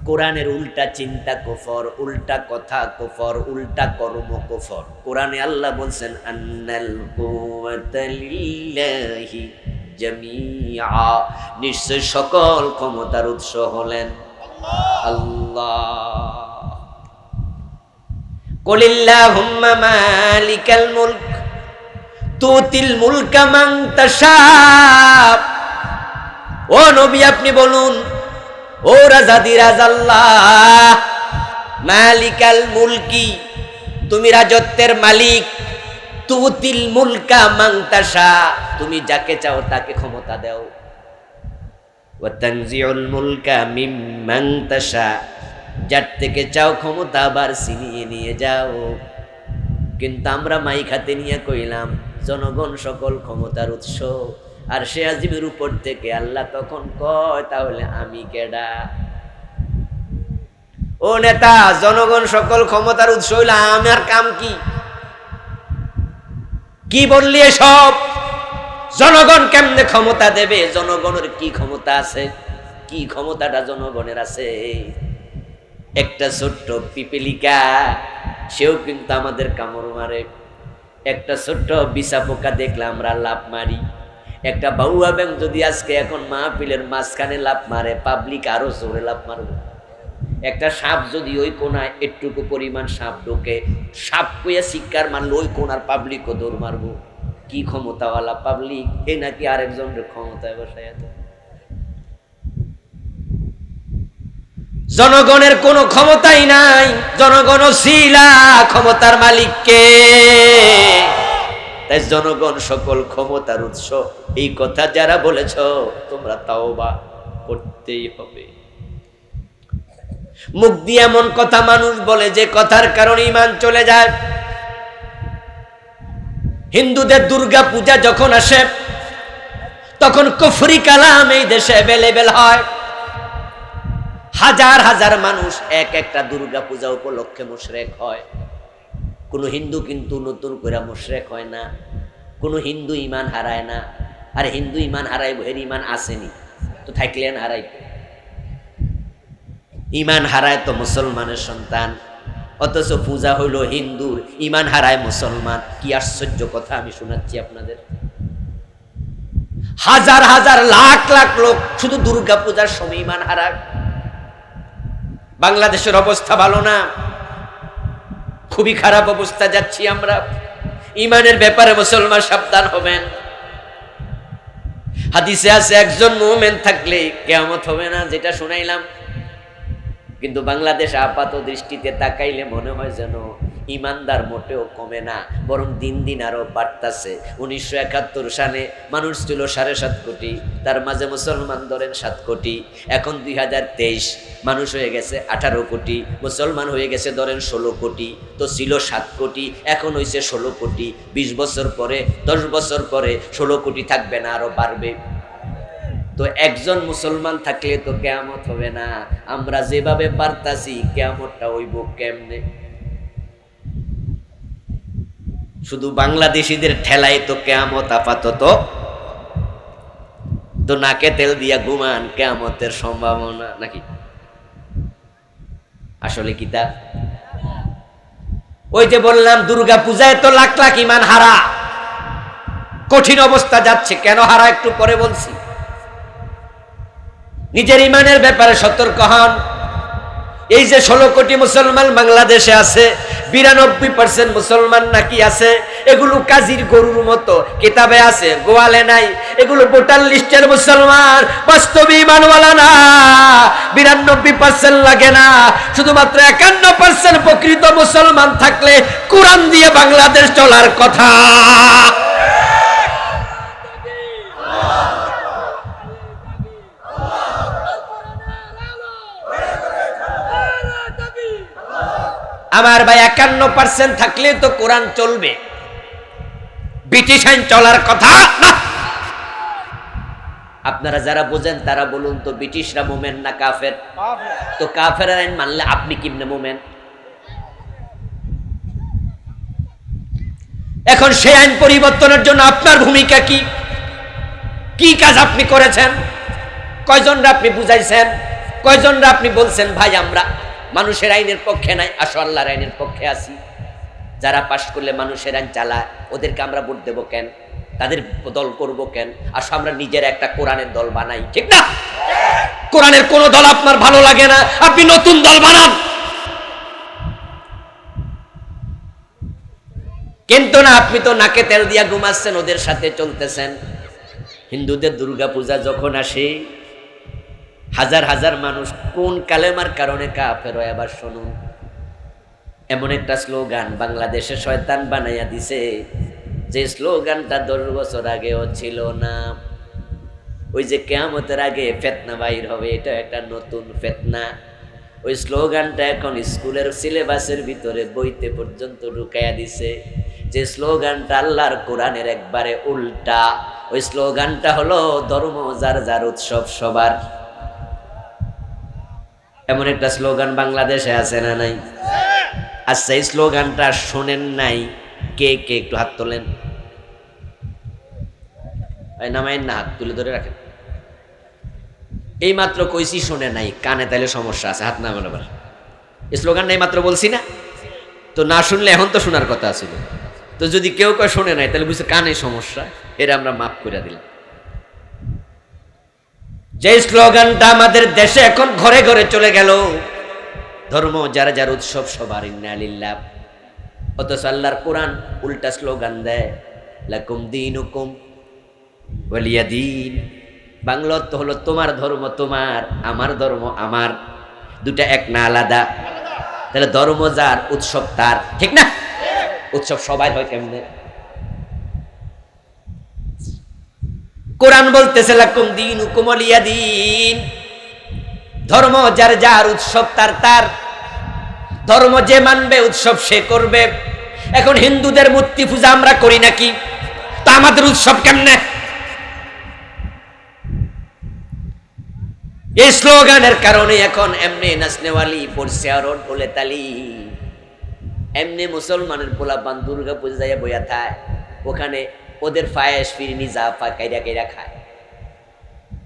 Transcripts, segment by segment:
কোরআনের উল্টা চিন্তা কুফর, উল্টা কথা কুফর, উল্টা কর্ম কুফর। কোরআনে আল্লাহ বলছেন আন্নাল কুওয়াতা লিল্লাহি জামিআ, নিশ্চয় সকল ক্ষমতার উৎস হলেন আল্লাহ। কুলিল্লাহুম্মা মালিকাল মুলক তুতিল মুলকা মান তাশা। ও নবী আপনি বলুন, ও রাজাদিরাজ আল্লাহ, মালিকাল মুলকি, তুমি রাজত্বের মালিক, তুতিল মুলকা মান তাশা, তুমি যাকে চাও তাকে ক্ষমতা দাও, ওয়া তানজিউল মুলকা মিম্মান তাশা, যার থেকে চাও ক্ষমতা আবার ছিনিয়ে নিয়ে যাও। কিন্তু আমরা মাইক হাতে নিয়ে কইলাম জনগণ সকল ক্ষমতার উৎস, আর সে আজিমের উপর থেকে আল্লাহ তখন কয় তাহলে আমি কেডা? ও নেতা, জনগণ সকল ক্ষমতার উৎস হইল, আমার কাম কি? কি বললি এসব? জনগণ কেমনে ক্ষমতা দেবে? জনগণের কি ক্ষমতা আছে? কি ক্ষমতাটা জনগণের আছে? একটা ছোট্ট পিপিলিকা, সেও কিন্তু আমাদের কামড় মারে। একটা ছোট্ট বিছা পোকা দেখলে আমরা লাভ মারি। একটা বাউয়া ব্যাং যদি আজকে এখন মাহফিলের মাঝখানে লাভ মারে, পাবলিক আরো জোরে লাভ মারবে। একটা সাপ যদি ওই কোনায় একটুকু পরিমাণ সাপ ঢোকে, সাপ কইয়া শিক্ষার মারলে ওই কোনার পাবলিকও দৌড় মারবো। কি ক্ষমতাওয়ালা পাবলিক, এ নাকি আরেকজনের ক্ষমতায় বসায়। জনগণের কোনো ক্ষমতাই নাই, জনগণ ছিল ক্ষমতার মালিককে। তাই জনগণ সকল ক্ষমতার উৎস, এই কথা যারা বলেছ তোমরা তাওবা করতেই হবে। মুখ দিয়ে এমন কথা মানুষ বলে যে কথার কারণে ঈমান চলে যায়। হিন্দুদের দুর্গা পূজা যখন আসে তখন কুফরি কালাম এই দেশে অ্যাভেলেবেল হয়। হাজার হাজার মানুষ এক একটা দুর্গা পূজা উপলক্ষে মুশরিক হয়। কোন হিন্দু কিন্তু নতুন করে মুশরিক হয় না, কোন হিন্দু ঈমান হারায় না। আর হিন্দু ঈমান হারাইব, এর ঈমান আসেনি তো থাকলেন হারাইতে। ঈমান হারায় তো মুসলমানের সন্তান, অথচ পূজা হইল হিন্দুর, ঈমান হারায় মুসলমান। কি আশ্চর্য কথা আমি শোনাচ্ছি আপনাদের। হাজার হাজার লাখ লাখ লোক শুধু দুর্গা পূজার সময় ঈমান হারায়। বাংলাদেশের অবস্থা ভালো না, খুবই খারাপ অবস্থা যাচ্ছি আমরা। ঈমানের ব্যাপারে মুসলমান সাবধান হবেন। হাদিসে আছে একজন মুমিন থাকলে কিয়ামত হবে না, যেটা শুনাইলাম। কিন্তু বাংলাদেশ আপাত দৃষ্টিতে তাকাইলে মনে হয় যেন ইমানদার মোটেও কমে না, বরং দিন দিন আরো বাড়তাছে। 1971 সালে মানুষ ছিল 7.5 কোটি, তার মাঝে মুসলমান ধরেন 7 কোটি। এখন 2023 মানুষ হয়ে গেছে 18 কোটি, মুসলমান হয়ে গেছে ধরেন 16 কোটি। তো ছিল 7 কোটি, এখন হয়েছে 16 কোটি। 20 বছর পরে, 10 বছর পরে 16 কোটি থাকবে না, আরো বাড়বে। তো একজন মুসলমান থাকলে তো কিয়ামত হবে না। আমরা যেভাবে পারতাছি কিয়ামতটা হইব কেমনে? শুধু বাংলাদেশিদের ঠেলায় তো কিয়ামত আপাতত। তো নাকে তেল দিয়া ঘুমান, কিয়ামতের সম্ভাবনা নাকি? আসলে কি তা? ওই যে বললাম দুর্গা পূজায় তো লাখ লাখ ঈমান হারা, কঠিন অবস্থা যাচ্ছে। কেন হারা একটু পরে বলছি। নিজের ঈমানের ব্যাপারে সতর্ক হন। এই যে 16 কোটি মুসলমান বাংলাদেশে আছে, 92% মুসলমান নাকি আছে, এগুলো কাজীর গরুর মতো, কিতাবে আছে গোয়ালে নাই। এগুলো ভোটার লিস্টের মুসলমান, বাস্তবে ঈমানওয়ালা না। 92% লাগে না, শুধুমাত্র 51% প্রকৃত মুসলমান থাকলে কোরআন দিয়ে বাংলাদেশ চলার কথা। আমার ভাই 51% থাকলে তো কোরআন চলবে, ব্রিটিশ আইন চলার কথা না। আপনারা যারা বোঝেন তারা বলুন তো, ব্রিটিশরা মোমেন না কাফের? তো কাফের আইন মানলে আপনি কেমনে মোমেন? এখন সেই আইন পরিবর্তনের জন্য আপনার ভূমিকা কি? কি কাজ আপনি করেছেন? কয়জনরা আপনি বুঝাইছেন? কয়জনরা আপনি বলছেন ভাই আমরা মানুষের আইনের পক্ষে নাই, আসো আল্লাহর আইনের পক্ষে আছি। যারা পাশ করলে মানুষের আইন চালায় ওদেরকে আমরা ভোট দেবো কেন, তাদের দল করব কেন? আসো আমরা নিজের একটা কোরআনের দল বানাই, ঠিক না? কোরআনের কোন দল আপনার ভালো লাগে না, আপনি নতুন দল বানান। কিন্তু না, আপনি তো নাকে তেল দিয়া ঘুমাচ্ছেন, ওদের সাথে চলতেছেন। হিন্দুদের দুর্গা পূজা যখন আসে হাজার হাজার মানুষ কোন কালেমার কারণে কাফের হয় আবার শুনুন। এমন একটা স্লোগান বাংলাদেশে শয়তান বানাইয়া দিছে, যে স্লোগানটা 10 বছর আগেও ছিল না। ওই যে কিয়ামতের আগে ফিতনা বাইর হবে, এটা একটা নতুন ফিতনা। ওই স্লোগানটা এখন স্কুলের সিলেবাসের ভিতরে বইতে পর্যন্ত ঢুকাইয়া দিছে, যে স্লোগানটা আল্লাহর কোরআনের একবারে উল্টা। ওই স্লোগানটা হলো ধর্ম যার যার উৎসব সবার। এমন একটা স্লোগান বাংলাদেশে আছে না নাই? আচ্ছা, এই স্লোগানটা শোনেন নাই কে কে? একটু হাত তোলেন। নামাইন না, হাত তুলে ধরে রাখেন। এই মাত্র কইছি শোনে নাই, কানে তাইলে সমস্যা আছে, হাত নামান। আবার এই স্লোগানটা এই মাত্র বলছি না, তো না শুনলে এখন তো শোনার কথা ছিল। তো যদি কেউ কেউ শোনে নাই তাহলে বুঝছে কানে সমস্যা, এরা আমরা মাফ করে দিলাম। যে স্লোগানটা আমাদের দেশে এখন ঘরে ঘরে চলে গেল, ধর্ম যার যার উৎসব সবার, ইন্না লিল্লাহ। অথচ আল্লাহর কোরআন উল্টা স্লোগান দেয়, লাকুম দীনুকুম ওয়ালিয়া দীন। বাংলা অর্থ হলো তোমার ধর্ম তোমার, আমার ধর্ম আমার, দুটা এক না, আলাদা। তাহলে ধর্ম যার উৎসব তার, ঠিক না? উৎসব সবাই হয় কেমনে? কোরআন বলতেছে লাকুম দীনুকুম ওয়ালিয়া দীন, ধর্ম যার যার উৎসব তার তার, ধর্ম যে মানবে উৎসব সে করবে। এখন হিন্দুদের মূর্তি পূজা আমরা করি নাকি? তা আমাদের উৎসব কেমনে? এই স্লোগানের কারণে এখন এমনি নাচনেওয়ালি পড়ছে আর বলে তালি, এমনি মুসলমানের পোলাপান দুর্গা পূজা যাইয়া বইয়া থায়, ওখানে ওদের ফায়েস ফিরনি যা কাইরা কাইরা খায়,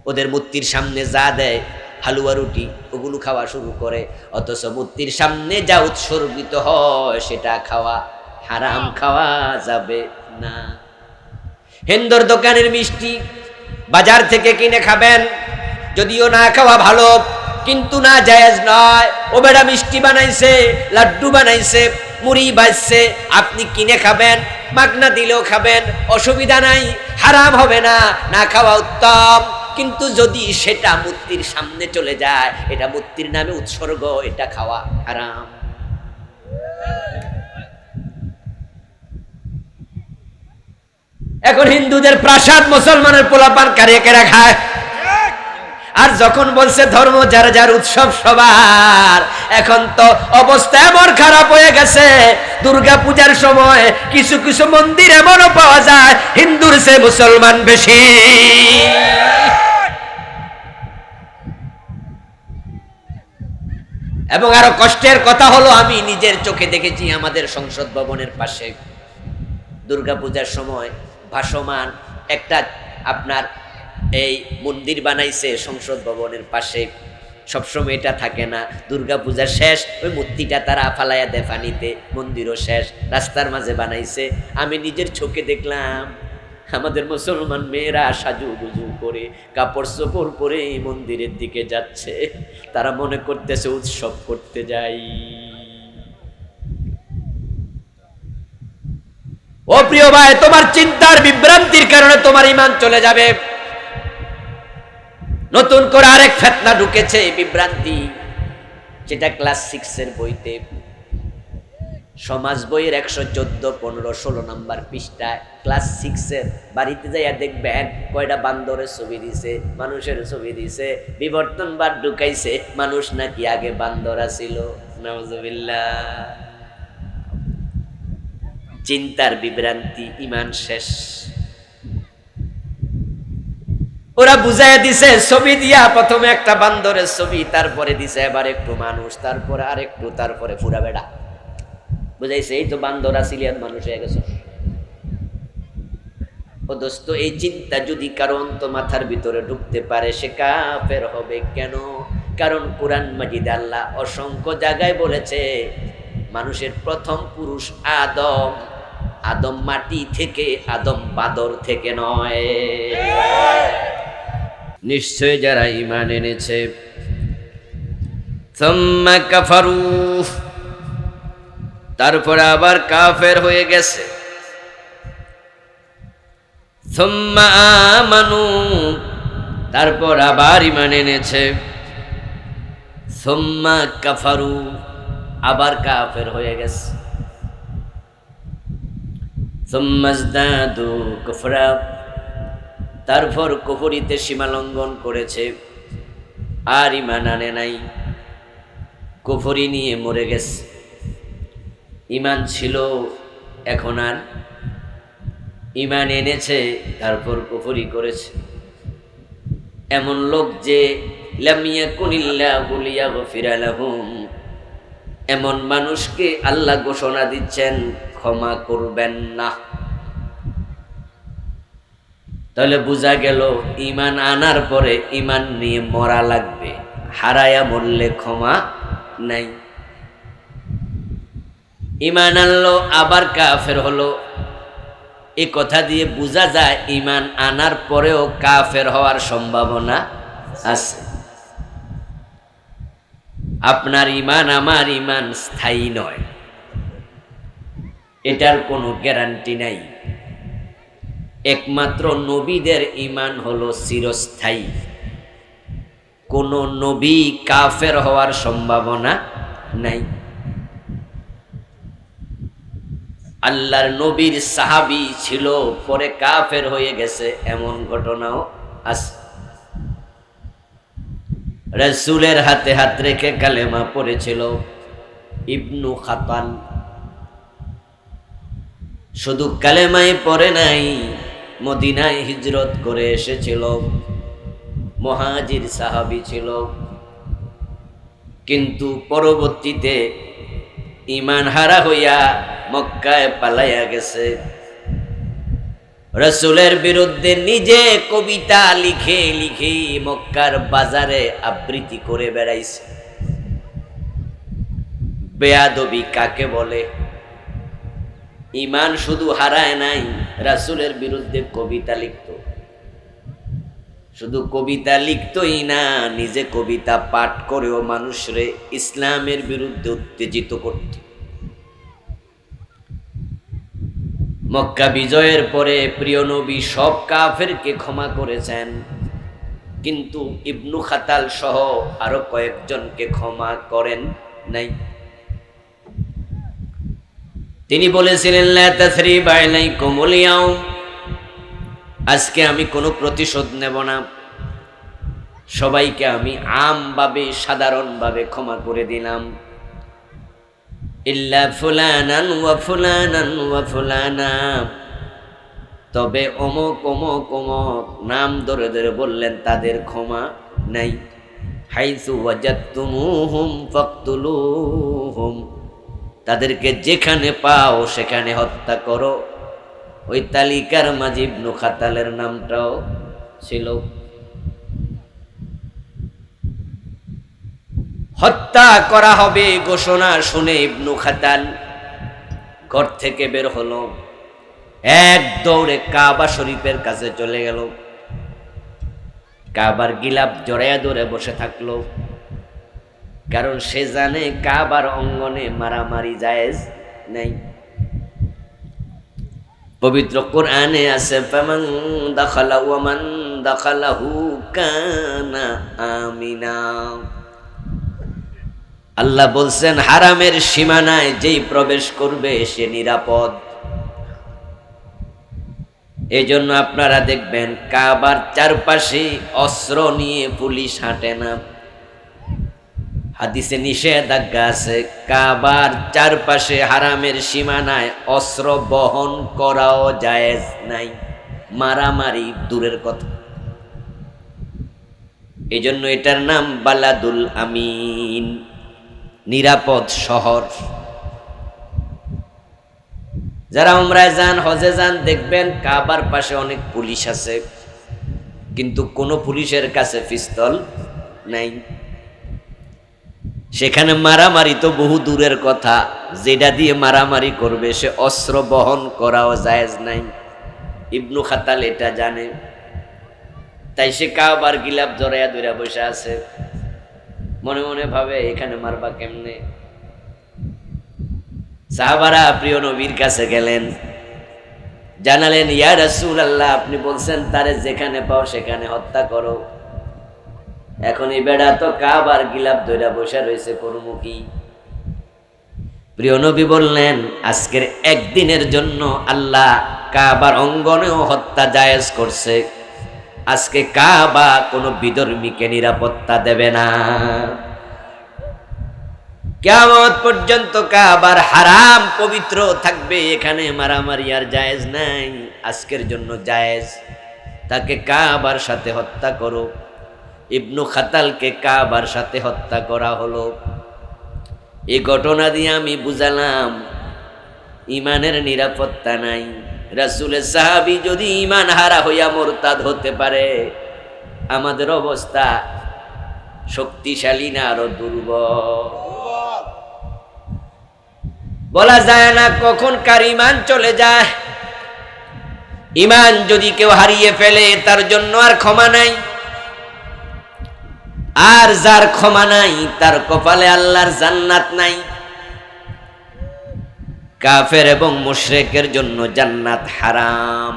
ওদের মূর্তির সামনে যা দেয় হালুয়া রুটি ওগুলো খাওয়া শুরু করে। অথচ মূর্তির সামনে যা উৎসর্গিত হয় সেটা খাওয়া হারাম, খাওয়া যাবে না। হিন্দুর দোকানের মিষ্টি বাজার থেকে কিনে খাবেন, যদিও না খাওয়া ভালো, কিন্তু না জায়েজ নয়। ও বেটা মিষ্টি বানাইছে, লাড্ডু বানাইছে, মুড়ি বাজছে, আপনি কিনে খাবেন, মাগনা দিলেও খাবেন, অসুবিধা নাই, হারাম হবে না, না খাওয়া উত্তম। কিন্তু যদি সেটা মূর্তির সামনে চলে যায়, এটা মূর্তির নামে উৎসর্গ, এটা খাওয়া হারাম। এখন হিন্দুদের প্রাসাদ মুসলমানের পোলাপান কারিয়ে কেরা খায়। আর যখন বলছে ধর্ম যার যার উৎসব সবার, এখন তো অবস্থা এমন খারাপ হয়ে গেছে, দুর্গা পূজার সময় কিছু কিছু মন্দির এমনও পাওয়া যায় হিন্দুর চেয়ে মুসলমান বেশি। এবং আরো কষ্টের কথা হলো, আমি নিজের চোখে দেখেছি আমাদের সংসদ ভবনের পাশে দুর্গা পূজার সময় ভাসমান একটা আপনার এই মন্দির বানাইছে সংসদ ভবনের পাশে। সবসময় এটা থাকে না, দুর্গা পূজা শেষ ওই মূর্তিটা তারা ফালাইয়া দেয় পানিতে, মন্দিরও শেষ, রাস্তার মাঝে বানাইছে। আমি নিজের চোখে দেখলাম আমাদের মুসলমান মেয়েরা সাজুগুজু করে কাপড় চোপড় পরে মন্দিরের দিকে যাচ্ছে, তারা মনে করতেছে উৎসব করতে যাই। ও প্রিয় ভাই, তোমার চিন্তার বিভ্রান্তির কারণে তোমার ঈমান চলে যাবে। নতুন করে আরেক ফিতনা ঢুকেছে, এই বিভ্রান্তি, যেটা ক্লাস 6 এর বইতে, সমাজ বইয়ের 114, 15, 16 নম্বর পৃষ্ঠায় ক্লাস 6 এর বাড়িতে যাইয়া দেখবেন কয়টা বান্দরের ছবি দিছে, মানুষের ছবি দিছে, বিবর্তনবাদ ঢুকাইছে, মানুষ নাকি আগে বান্দর ছিল। নাউজুবিল্লাহ। চিন্তার বিভ্রান্তি, ঈমান শেষ। ওরা বুঝাইয়া দিছে ছবি দিয়া, প্রথমে একটা বান্দরের ছবি, তারপরে দিছে এবার একটু মানুষ, তারপরে আরেকটু, তারপরে পুরা বেড়া। বুঝাইছে এই তো বান্দর আসিলি আর মানুষ হয়ে গেছে। ও দোস্ত, এই চিন্তা যদি কারো অন্ত মাথার ভিতরে ঢুকতে পারে, সে কাফের হবে। কেন? কারণ কোরআন মাজিদে আল্লাহ অসংখ্য জায়গায় বলেছে মানুষের প্রথম পুরুষ আদম। আদম মাটি থেকে, আদম বাদর থেকে নয়। নিশ্চয় যারা ঈমান এনেছে সুম্মা কাফারু, তারপর আবার কাফের হয়ে গেছে, সুম্মা আমানু, তারপর আবার ঈমান এনেছে, সুম্মা কাফারু, আবার কাফের হয়ে গেছে, সুম্মা ইজদাদু কুফরা, তারপর কুফরিতে সীমালঙ্ঘন করেছে, আর ঈমান আনে নাই, কুফরি নিয়ে মরে গেছে। ঈমান ছিল, এখন আর ঈমান এনেছে, তারপর কুফরি করেছে। এমন লোক যে লাম ইয়াকুনিল্লাহু লিয়াগফিরা লাহুম, এমন মানুষকে আল্লাহ ঘোষণা দিচ্ছেন ক্ষমা করবেন না। তাহলে বোঝা গেল ঈমান আনার পরে ঈমান নিয়ে মরা লাগবে, হারায়া মরলে ক্ষমা নাই। ঈমান আনলো আবার কাফের হলো, এই কথা দিয়ে বোঝা যায় ঈমান আনার পরেও কাফের হওয়ার সম্ভাবনা আছে। আপনার ঈমান আমার ঈমান স্থায়ী নয়, এটার কোনো গ্যারান্টি নাই। একমাত্র নবীদের ঈমান হলো চিরস্থায়ী। কোন নবী কাফের হওয়ার সম্ভাবনা নাই। আল্লাহর নবীর সাহাবী ছিল, পরে কাফের হয়ে গেছে, এমন ঘটনাও আছে। রাসূলের হাতে হাত রেখে কালেমা পড়েছিল ইবনু খাতাল। শুধু কালেমাই পড়ে নাই, মদিনায় হিজরত করে এসেছিল, মুহাজির সাহাবী ছিল, কিন্তু পরবর্তীতে ঈমান হারা হইয়া মক্কায় পালাইয়া গেছে। রাসূলের বিরুদ্ধে নিজে কবিতা লিখে লিখে মক্কার বাজারে আবৃত্তি করে বেড়াইছে। বেয়াদবি কাকে বলে? ঈমান শুধু হারায় নাই, রাসূলের বিরুদ্ধে কবিতা লিখত। শুধু কবিতা লিখতই না, নিজে কবিতা পাঠ করেও মানুষরে ইসলামের বিরুদ্ধে উত্তেজিত করত। মক্কা বিজয়ের পরে প্রিয় নবী সব কাফেরকে ক্ষমা করেছেন, কিন্তু ইবনু খাতাল সহ আরো কয়েকজনকে ক্ষমা করেন নাই। তিনি বলেছিলেন লা তাসরিবা আলাইকুমুল ইয়াউম, আজকে আমি কোনো প্রতিশোধ নেব না, সবাইকে আমি আমভাবে সাধারণভাবে ক্ষমা করে দিলাম। ইল্লা ফুলানান ওয়া ফুলানান ওয়া ফুলানা, তবে অমুক অমুক অমুক নাম ধরে ধরে বললেন, তাদের ক্ষমা নাই। হাইসু ওয়াজাদতুমুহুম ফাকতুলুহুম, তাদেরকে যেখানে পাও সেখানে হত্যা করো। ওই তালিকার মাঝে ইবনু খাতালের নামটাও ছিল। হত্যা করা হবে ঘোষণা শুনে ইবনু খাতাল ঘর থেকে বের হলো, এক দৌড়ে কাবা শরীফের কাছে চলে গেল। কাবার গিলাফ জড়াইয়া ধরে বসে থাকলো, কারণ সে জানে কাবার অঙ্গনে মারামারি জায়েজ নেই। পবিত্র কোরআনে আছে ফামান দাখালা ওয়া মান দাখালাহু কানা আমিনা। আল্লাহ বলছেন হারামের সীমানায় যেই প্রবেশ করবে সে নিরাপদ। এই জন্য আপনারা দেখবেন কাবার চারপাশে অস্ত্র নিয়ে পুলিশ হাঁটে না। হাদিসে নিষেধাজ্ঞা আছে, কাবার চারপাশে হারামের সীমানায় অস্ত্র বহন করাও জায়েজ নাই, মারামারি দূরের কথা। এই জন্য এটার নাম বালাদুল আমিন, নিরাপদ শহর। যারা উমরায় যান, হজে যান, দেখবেন কাবার পাশে অনেক পুলিশ আছে, কিন্তু কোনো পুলিশের কাছে পিস্তল নাই। সেখানে মারামারি তো বহু দূরের কথা, যেটা দিয়ে মারামারি করবে সে অস্ত্র বহন করাও জায়েজ নাই। ইবনু খাতাল এটা জানে, তাই সে কাবার গিলাফ জড়াইয়া ধরে বসে আছে, মনে মনে ভাবে এখানে মারবা কেমনে। সাহাবারা প্রিয় নবীর কাছে গেলেন, জানালেন, ইয়া রাসূলুল্লাহ, আপনি বলছেন তারে যেখানে পাও সেখানে হত্যা করো। এখন এই বেড়া তো কাবার গিলাফ ধরে বসে রয়েছে, করমু কি? প্রিয় নবী বললেন, আজকের একদিনের জন্য আল্লাহ কাবার অঙ্গনেও হত্যা জায়েজ করছে। আজকে কাবা কোনো বিধর্মীকে নিরাপত্তা দেবে না। কিয়ামত পর্যন্ত কাবার হারাম পবিত্র থাকবে, এখানে মারামারি আর জায়েজ নাই। আজকের জন্য জায়েজ, তাকে কাবার সাথে হত্যা করো। ইবনু খাতালকে কাবার সাথে হত্যা করা হলো। এই ঘটনা দিয়ে আমি বুঝালাম ইমানের নিরাপত্তা নাই। রাসূলের সাহাবী যদি ইমান হারা হইয়া মুরতাদ হতে পারে, আমাদের অবস্থা শক্তিশালী না আরো দুর্বল? বলা যায় না কখন কার ইমান চলে যায়। ইমান যদি কেউ হারিয়ে ফেলে তার জন্য আর ক্ষমা নাই, আর যার ক্ষমা নাই তার কপালে আল্লাহর জান্নাত নাই। কাফের এবং মুশরিকের জন্য জান্নাত হারাম।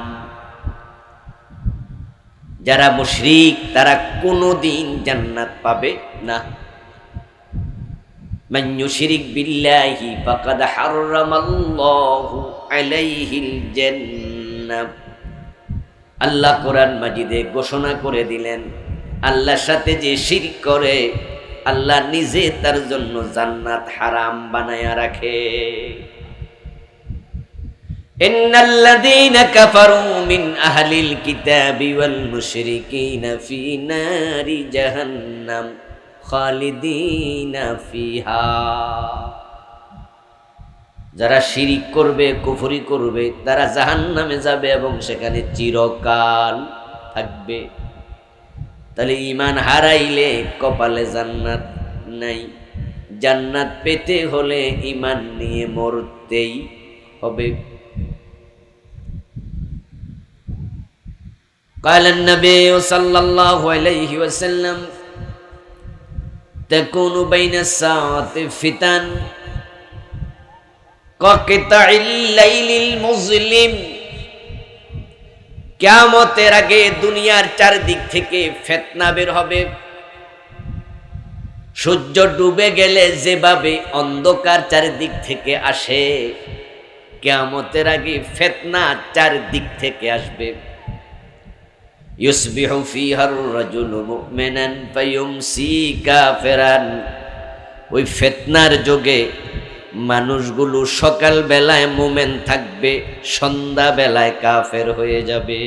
যারা মুশরিক তারা কোনোদিন জান্নাত পাবে না। মান ইউশরিক বিল্লাহি ফাকাদ হারামাল্লাহু আলাইহিল জান্নাহ। আল্লাহ কোরআন মাজিদে ঘোষণা করে দিলেন, আল্লাহর সাথে যে শিরক করে আল্লাহ নিজে তার জন্য জান্নাত হারাম বানায়া রাখে। ইন্নাল্লাযীনা কাফারু মিন আহলিল কিতাবি ওয়াল মুশরিকিনা ফি নারি জাহান্নাম খালিদিনা ফিহা। যারা শিরিক করবে, কুফরি করবে, তারা জাহান্নামে যাবে এবং সেখানে চিরকাল থাকবে। তাহলে ঈমান হারাইলে কপালে জান্নাত নাই। জান্নাত পেতে হলে ঈমান নিয়ে মরতেই হবে। قال النبي صلى الله عليه وسلم تكون بين الساعة فتن كقطع الليل المظلم। কিয়ামতের আগে দুনিয়ার চারদিক থেকে ফিতনা বের হবে। সূর্য ডুবে গেলে যেভাবে অন্ধকার চারদিক থেকে আসে, কিয়ামতের আগে ফিতনা চারদিক থেকে আসবে। ইউসবিহু ফিহার রাজুলু মুমিনান ফায়ুমসি কাফিরান। ওই ফিতনার যোগে মানুষগুলো সকাল বেলায় মুমিন থাকবে, সন্ধ্যা বেলায় কাফের হয়ে যাবে।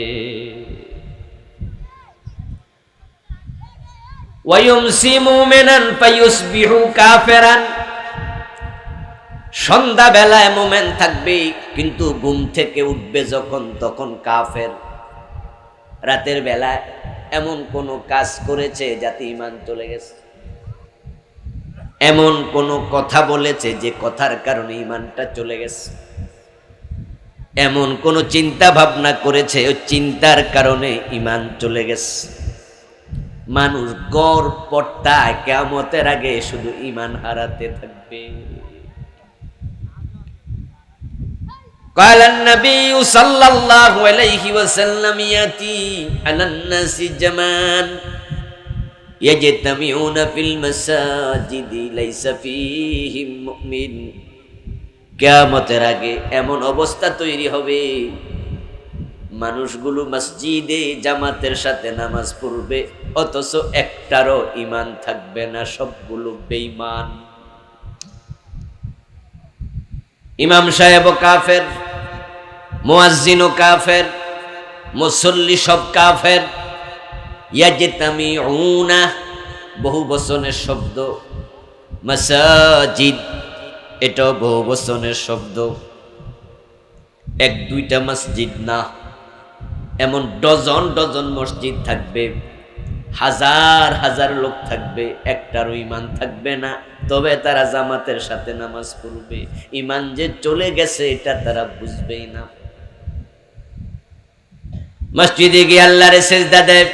ওয়ায়ুমসি মুমিনান ফায়ুসবিহু কাফিরান। সন্ধ্যা বেলায় মুমিন থাকবে, কিন্তু ঘুম থেকে উঠবে যখন তখন কাফের। রাতের বেলায় এমন কোন কাজ করেছে যাতে ঈমান চলে গেছে, এমন কোন কথা বলেছে যে কথার কারণে ঈমানটা চলে গেছে, এমন কোন চিন্তা ভাবনা করেছে ওই চিন্তার কারণে ঈমান চলে গেছে। মানুষ গড় পট্টায় কিয়ামতের আগে শুধু ঈমান হারাতে থাকবে। قال النبي صلى الله عليه وسلم يأتي على الناس زمان يجتمعون في المساجد ليس فيهم مؤمن। কিয়ামতের আগে এমন অবস্থা তৈরি হবে, মানুষগুলো মসজিদে জামাতের সাথে নামাজ পড়বে অথচ একটারও ঈমান থাকবে না, সবগুলো বেঈমান। ইমাম সাহেবও কাফের, মুয়াজ্জিনও কাফের, মুসল্লি সব কাফের। ইয়াজতামিউনা বহু বচনের শব্দ, মাসাজিদ এটাও বহু বচনের শব্দ। এক দুইটা মসজিদ না, এমন ডজন ডজন মসজিদ থাকবে। হাজার হাজার লোক থাকবে, একটারও ঈমান থাকবে না, তবে তারা জামাতের সাথে নামাজ পড়বে। ঈমান যে চলে গেছে এটা তারা বুঝবেই না। মসজিদে গিয়ে আল্লাহরে সেজদা দেয়,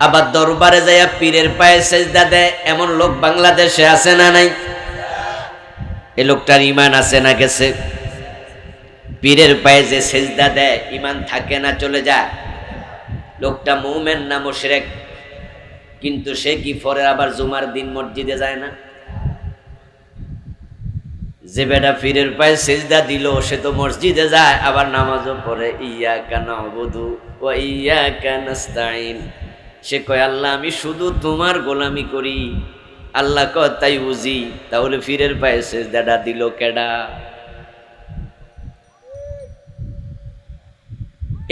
আবার দরবারে যাইয়া পীরের পায়ে সেজদা দেয়। এমন লোক বাংলাদেশে আছে না নাই? এই লোকটার ঈমান আছে না গেছে? পীরের পায়ে যে সেজদা দেয় ঈমান থাকে না চলে যায়? লোকটা মুমিন না মুশরিক? কিন্তু সে কি পরে আবার জুমার দিন মসজিদে যায় না? যে বেটা পীরের পায়ে সেজদা দিল সে তো মসজিদে যায়, আবার নামাজও পড়ে। ইয়্যাকা না'বুদু ওয়া ইয়্যাকা নাস্তাঈন। সে কয় আল্লাহ আমি শুধু তোমার গোলামি করি। আল্লাহ কয় তাই বুঝি, তাহলে পীরের পায়ে সেজদাটা দিল কেডা?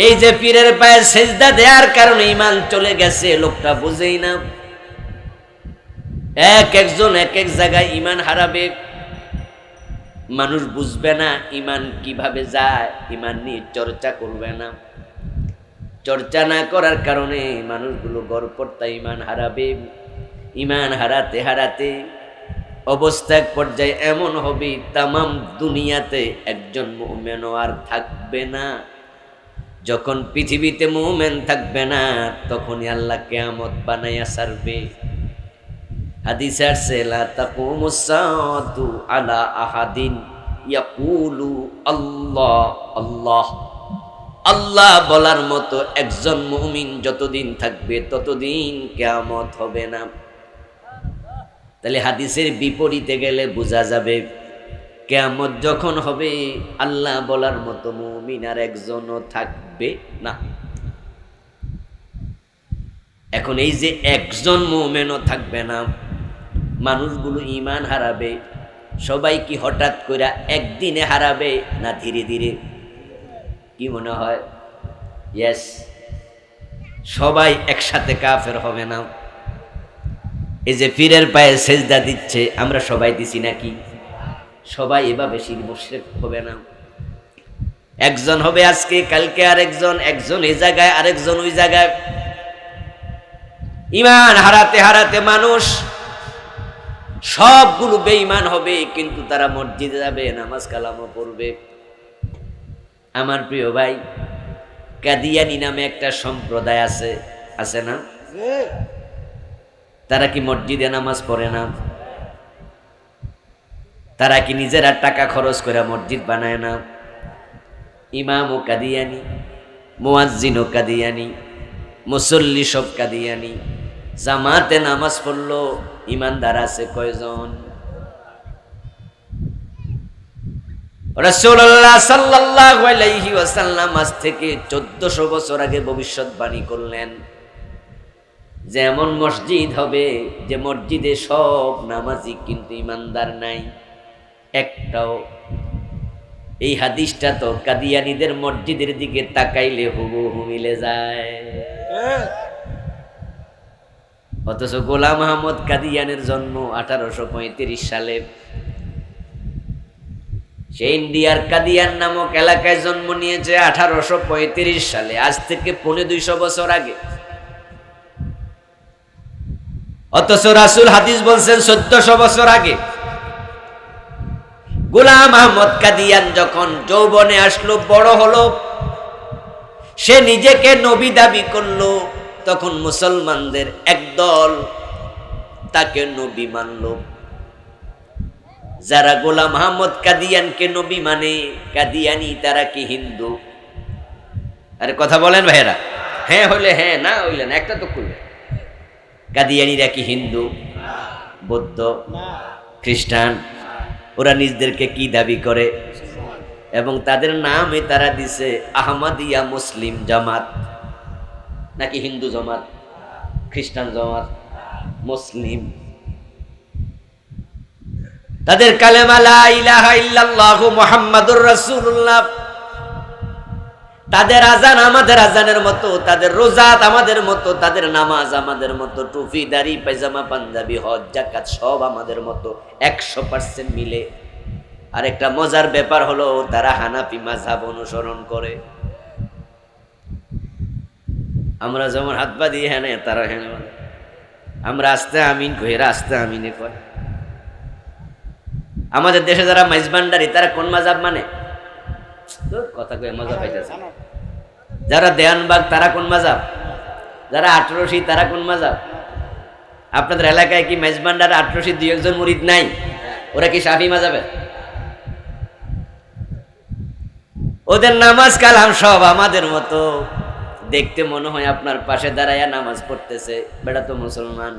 এই যে পীরের পায়ে সেজদা দেওয়ার কারণে ঈমান চলে গেছে, লোকটা বুঝেই না। একজন এক এক জায়গায় ঈমান হারাবে, মানুষ বুঝবে না ঈমান কিভাবে যায়, ঈমান নিয়ে চর্চা করবে না। চর্চা না করার কারণে মানুষগুলো গড়পড়তা ঈমান হারাবে। ঈমান হারাতে হারাতে অবস্থা এক পর্যায়ে এমন হবে তামাম দুনিয়াতে একজন মুমিন আর থাকবে না। যখন পৃথিবীতে মুমিন থাকবে না তখনই আল্লাহ কিয়ামত বানাইয়া ছাড়বে। হাদিসে আসছে লা তাকুমুস সাআতু আলা আহাদিন ইয়াকুলু আল্লাহ আল্লাহ। আল্লাহ বলার মতো একজন মুমিন যতদিন থাকবে ততদিন কিয়ামত হবে না। তাহলে হাদিসের বিপরীতে গেলে বোঝা যাবে কিয়ামত যখন হবে আল্লাহ বলার মতো মুমিন আর একজনও থাকবে না। এখন এই যে একজন মুমিনও থাকবে না, মানুষগুলো ঈমান হারাবে। সবাই কি হঠাৎ করে একদিনে হারাবে না ধীরে ধীরে? কি মনে হয়? ইয়েস, সবাই একসাথে কাফের হবে না। এই যে পীরের পায়ে সেজদা দিচ্ছে আমরা সবাই দিছি নাকি? সবাই এভাবে শিরক মুশরিক হবে না। একজন হবে আজকে, কালকে আরেকজন, একজন এই জায়গায় আরেকজন ওই জায়গায়। ঈমান হারাতে হারাতে মানুষ সবগুলো বেঈমান হবে, কিন্তু তারা মসজিদে যাবে, নামাজ কালামও পড়বে। আমার প্রিয় ভাই, কাদিয়ানি নামে একটা সম্প্রদায় আছে, আছে না? তারা কি মসজিদে নামাজ পড়ে না? তারা কি নিজেরা টাকা খরচ করে মসজিদ বানায় না? ইমামও কাদিয়ানি, মুয়াজ্জিনও কাদিয়ানি, মুসল্লি সব কাদিয়ানি। জামাতে নামাজ পড়লো ইমানদার আছে কয়জন? রাসূলুল্লাহ সাল্লাল্লাহু আলাইহি ওয়াসাল্লাম আজ থেকে 1400 বছর আগে ভবিষ্যৎবাণী করলেন যে এমন মসজিদ হবে যে মসজিদে সব নামাজি কিন্তু ইমানদার নাই একটাও। এই হাদিসটা তো কাদিয়ানীদের মসজিদের দিকে তাকাইলে হুবহু মিলে যায়। অথচ গোলাম আহমদ কাদিয়ানের জন্ম 1835 সালে। সে ইন্ডিয়ার কাদিয়ান নামক এলাকায় জন্ম নিয়েছে 1835 সালে, আজ থেকে 250 বছর আগে। অথচ রাসূল হাদিস বলছেন 1400 বছর আগে। গোলাম আহমদ কাদিয়ান যখন যৌবনে আসলো, বড় হলো, সে নিজেকে নবী দাবি করলো, তখন মুসলমানদের একদল তাকে নবী মানল। যারা গোলাম আহমদ কাদিয়ানকে নবী মানে, কাদিয়ানি তারা কি হিন্দু? আরে কথা বলেন ভাইয়েরা, হ্যাঁ হইলে হ্যাঁ, না হইলে না, একটা তো করবে। কাদিয়ানিরা কি হিন্দু, বৌদ্ধ, খ্রিস্টান? ওরা নিজেদেরকে কি দাবি করে? এবং তাদের নামে তারা দিছে আহমদিয়া মুসলিম জামাত। নাকি হিন্দু জামাত, খ্রিস্টান জামাত, মুসলিম। তাদের কালেমা লা ইলাহা ইল্লাল্লাহু মুহাম্মাদুর রাসূলুল্লাহ। তাদের আজান আমাদের আজানের মতো, তাদের রোজাত আমাদের মতো, তাদের নামাজ আমাদের মতো, টুপি দাড়ি পায়জামা পাঞ্জাবি হজ যাকাত সব আমাদের মতো 100% মিলে। আর একটা মজার ব্যাপার হলো তারা হানাফি মাযহাব অনুসরণ করে। আমরা যেমন হাত পা দিয়ে হ্যাঁ তারা হ্যাঁ মানে আমরা আস্তে আমিন কই, এরা আস্তে আমিনে কয়। আমাদের দেশে যারা মাইজবান্ডারি তারা কোন মাজাব মানে? কথা কয়ে মজা পাইতেছে। যারা দেয়ানবাগ তারা কোন মাজাব? যারা আটরশি তারা কোন মাজাব? আপনাদের এলাকায় কি মেজবান্ডার আটরশি দুই একজন মুরিদ নাই? ওরা কি শাফি মাজাবের? ওদের নামাজ কালাম সব আমাদের মতো। দেখতে মনে হয় আপনার পাশে দাঁড়াইয়া নামাজ পড়তেছে, বেটা তো মুসলমান,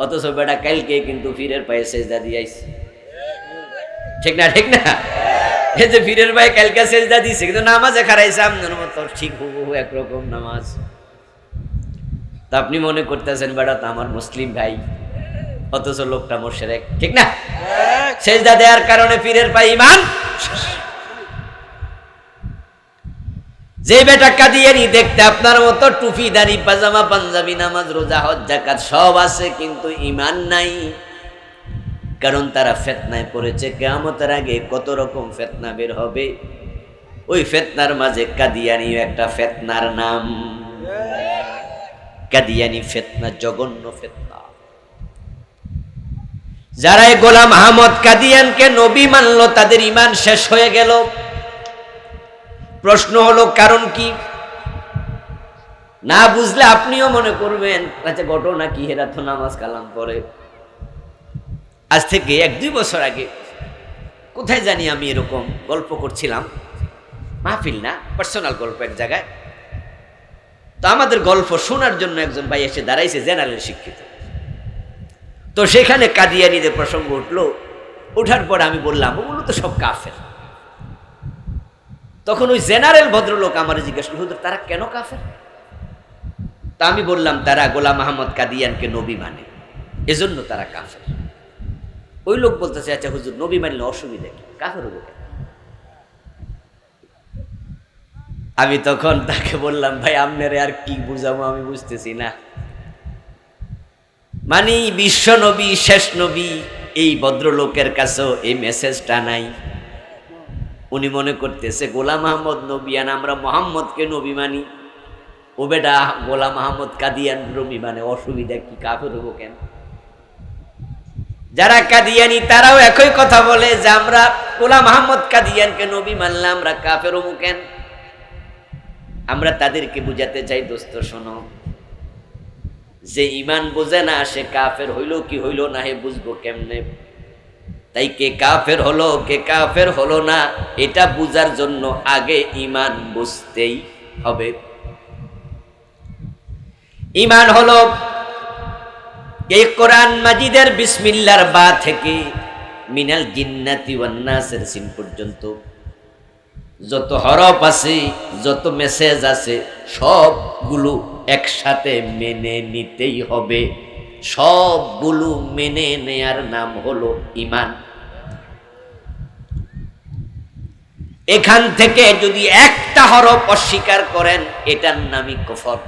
অথচ বেটা কালকে কিন্তু ফিরের পায়ে সেজদা দিয়ে আইছে। ঠিক না? ঠিক না? এই যে ফিরের পায়ে কালকে সেজদা দিছে কিন্তু নামাজে খারাইছে আপনার মতো, ঠিক হুবহু একরকম নামাজ। তা আপনি মনে করতেছেন বেটা তো আমার মুসলিম ভাই, অথচ লোকটা মুশরিক। ঠিক না? সেজদা দেওয়ার কারণে ফিরের পায়ে ঈমান। যে বেটা কাদিয়ানি দেখতে আপনার মতো, টুপি দাড়ি পাজামা পাঞ্জাবি নামাজ রোজা হজ যাকাত সব আছে, কিন্তু ঈমান নাই। কারণ তারা ফিতনায় পড়েছে। কিয়ামতের আগে কত রকম ফিতনা বের হবে, ওই ফিতনার মাঝে কাদিয়ানি একটা ফিতনার নাম। কাদিয়ানি ফিতনা জঘন্য ফিতনা। যারা গোলাম আহমদ কাদিয়ানকে নবী মানলো তাদের ঈমান শেষ হয়ে গেল। প্রশ্ন হলো কারণ কি? না বুঝলে আপনিও মনে করবেন আচ্ছা ঘটনা কি, হেরা তো নামাজ কালাম পড়ে। আজ থেকে 1-2 বছর আগে কোথায় জানি আমি এরকম গল্প করছিলাম, মাহফিল না, পার্সোনাল গল্প এক জায়গায়। তো আমাদের গল্প শোনার জন্য একজন ভাই এসে দাঁড়াইছে, জেনারেল শিক্ষিত। তো সেখানে কাদিয়ানীদের প্রসঙ্গ উঠলো। ওঠার পর আমি বললাম ওগুলো তো সব কাফের। তখন ওই জেনারেল ভদ্রলোক আমার জিজ্ঞেস করল, হুজুর তারা কেন কাফের? তা আমি বললাম তারা গোলাম আহমদ কাদিয়ানকে নবী মানে, এজন্য তারা কাফের। ওই লোক বলতেছে আচ্ছা হুজুর নবী মানলে অসুবিধা কি, কাফের হবো কেন? আমি তখন তাকে বললাম ভাই আপনারে আর কি বুঝাবো আমি বুঝতেছি না। মানে বিশ্ব নবী শেষ নবী, এই ভদ্রলোকের কাছেও এই মেসেজটা নাই। উনি মনে করতেছে গোলাম আহমদ নবী আর আমরা মোহাম্মদকে নবী মানি, ও বেটা গোলাম আহমদ কাদিয়ান নবী মানে, অসুবিধা কি, কাফের হবো কেন? যারা কাদিয়ানি তারাও একই কথা বলে যে আমরা গোলাম আহমদ কাদিয়ানকে নবী মানলাম, আমরা কাফের হবো কেন? আমরা তাদেরকে বুঝাতে চাই দোস্ত শোনো, যে ঈমান বোঝে না সে কাফের হইল কি হইল না হে বুঝবো কেমনে? তাই কে কাফের হলো কে কাফের হলো না এটা বুঝার জন্য আগে ঈমান বুঝতেই হবে। ঈমান হলো এই কোরআন মাজিদের বিসমিল্লাহর বা থেকে মিনাল জিন্নাতি ওয়ান নাসের সিন পর্যন্ত যত হরফ আছে, যত মেসেজ আছে, সবগুলো একসাথে মেনে নিতেই হবে। সবগুলো মেনে নেয়ার নাম হলো ঈমান। এখান থেকে যদি একটা হরফ অস্বীকার করেন এটার নামই কুফর।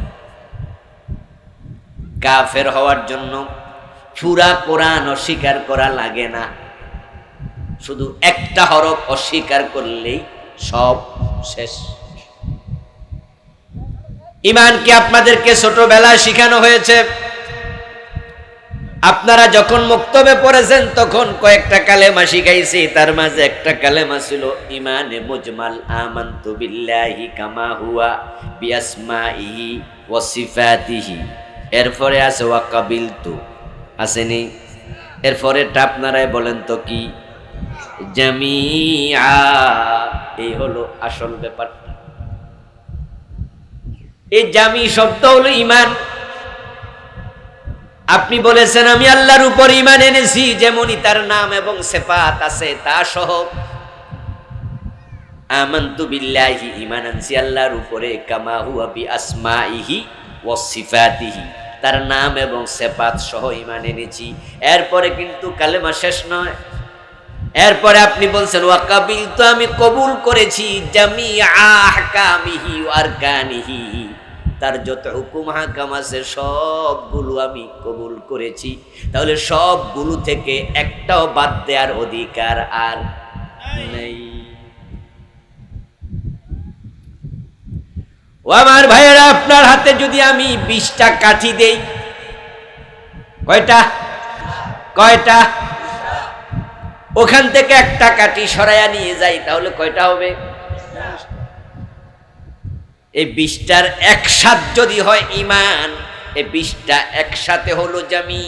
কাফের হওয়ার জন্য পুরা কোরআন অস্বীকার করা লাগে না, শুধু একটা হরফ অস্বীকার করলেই সব শেষ। ঈমান কি আপনাদেরকে ছোটবেলায় শিখানো হয়েছে? আপনারা যখন মুক্তবে পড়েছেন তখন কয়েকটা কালেমা শিখাইছি, তার মাঝে একটা কালেমা ছিল ঈমানে মুজমাল, আমানতু বিল্লাহি কামা হুয়া বিআসমাইহি ওয়া সিফাতিহি। এরপরে আছে ওয়া কাবিলতু, আসেনি? এরপরে আপনারাই বলেন তো কি? জামিআ। এই হলো আসল ব্যাপারটা। এই জামি শব্দ হলো ঈমান। আপনি বলেছেন আমি আল্লাহর উপর ঈমান এনেছি, যেমনই তার নাম এবং সিফাত আছে তা সহ। আমানতু বিল্লাহি, ঈমান আনছি আল্লাহর উপরে, কামা হুয়া বিআসমাইহি ওয়া সিফাতিহি, তার নাম এবং সিফাত সহ ঈমান এনেছি। এরপরে কিন্তু কালেমা শেষ নয়। এরপরে আপনি বলছেন ওয়া কাবিলতু, আমি কবুল করেছি, জামিআ আহকামিহি ওয়া আরকানিহি, তার যত হুকুম হাকাম আছে সবগুলো আমি কবুল করেছি। তাহলে সবগুলো থেকে একটাও বাদ দেওয়ার অধিকার আর নেই। ও আমার ভাইয়েরা, আপনার হাতে যদি আমি 20টা কাঠি দেই, কয়টা? কয়টা? ওখান থেকে একটা কাঠি সরাইয়া নিয়ে যাই, তাহলে কয়টা হবে? এই 20টার একসাথ যদি হয় ঈমান, এই 20টা একসাথে হলো জামি।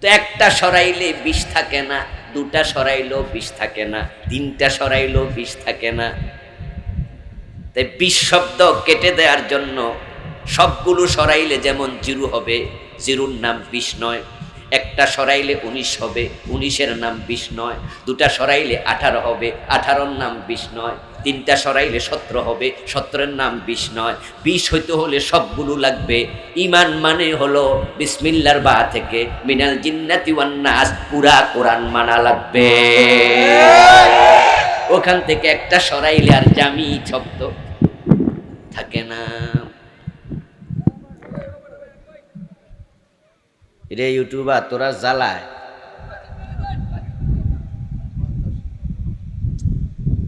তো একটা সরাইলে 20 থাকে না, দুটা সরাইলেও 20 থাকে না, তিনটা সরাইলেও 20 থাকে না। তাই 20 শব্দ কেটে দেওয়ার জন্য সবগুলো সরাইলে যেমন 0 হবে, 0-র নাম 20 নয়। একটা সরাইলে 19 হবে, 19-এর নাম 20 নয়। দুটা সরাইলে 18 হবে, 18-র নাম 20 নয়। তিনটা সরাইলে 17 হবে, 17-এর নাম 20 নয়। 20 হইতে হলে সবগুলো লাগবে। ঈমান মানে হলো বিসমিল্লাহর বা থেকে মিনাল জিন্নাতি ওয়ান নাস, পুরা কোরআন মানা লাগবে। ওখান থেকে একটা সরাইলে আর জামি শব্দ থাকে না। রে ইউটিউবার, তোরা জ্বালায়।